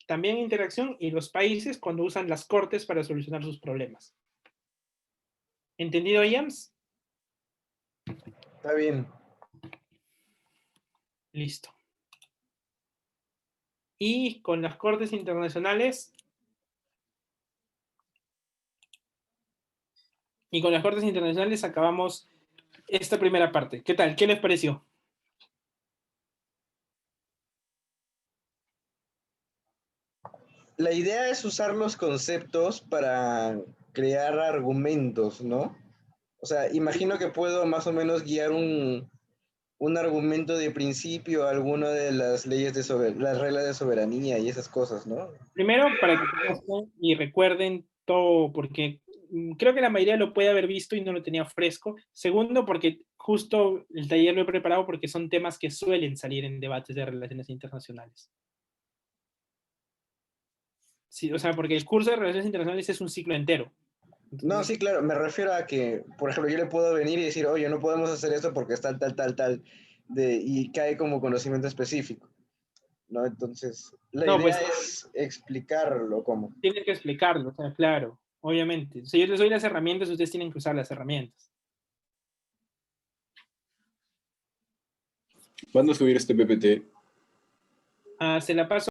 también interacción, y los países cuando usan las cortes para solucionar sus problemas. ¿Entendido, James? Está bien. Listo. Y con las cortes internacionales, acabamos esta primera parte. ¿Qué tal? ¿Qué les pareció? La idea es usar los conceptos para crear argumentos, ¿no? O sea, imagino que puedo más o menos guiar un argumento de principio a alguna de las leyes las reglas de soberanía y esas cosas, ¿no? Primero, para que conozcan y recuerden todo, porque creo que la mayoría lo puede haber visto y no lo tenía fresco. Segundo, porque justo el taller lo he preparado porque son temas que suelen salir en debates de relaciones internacionales. Sí, o sea, porque el curso de relaciones internacionales es un ciclo entero. Entonces, no, sí, claro, me refiero a que, por ejemplo, yo le puedo venir y decir, oye, no podemos hacer esto porque está tal, y cae como conocimiento específico, ¿no? Entonces, la idea es explicarlo como. Tiene que explicarlo, o sea, claro, obviamente. Si yo les doy las herramientas, ustedes tienen que usar las herramientas. ¿Cuándo subir este PPT? Se la paso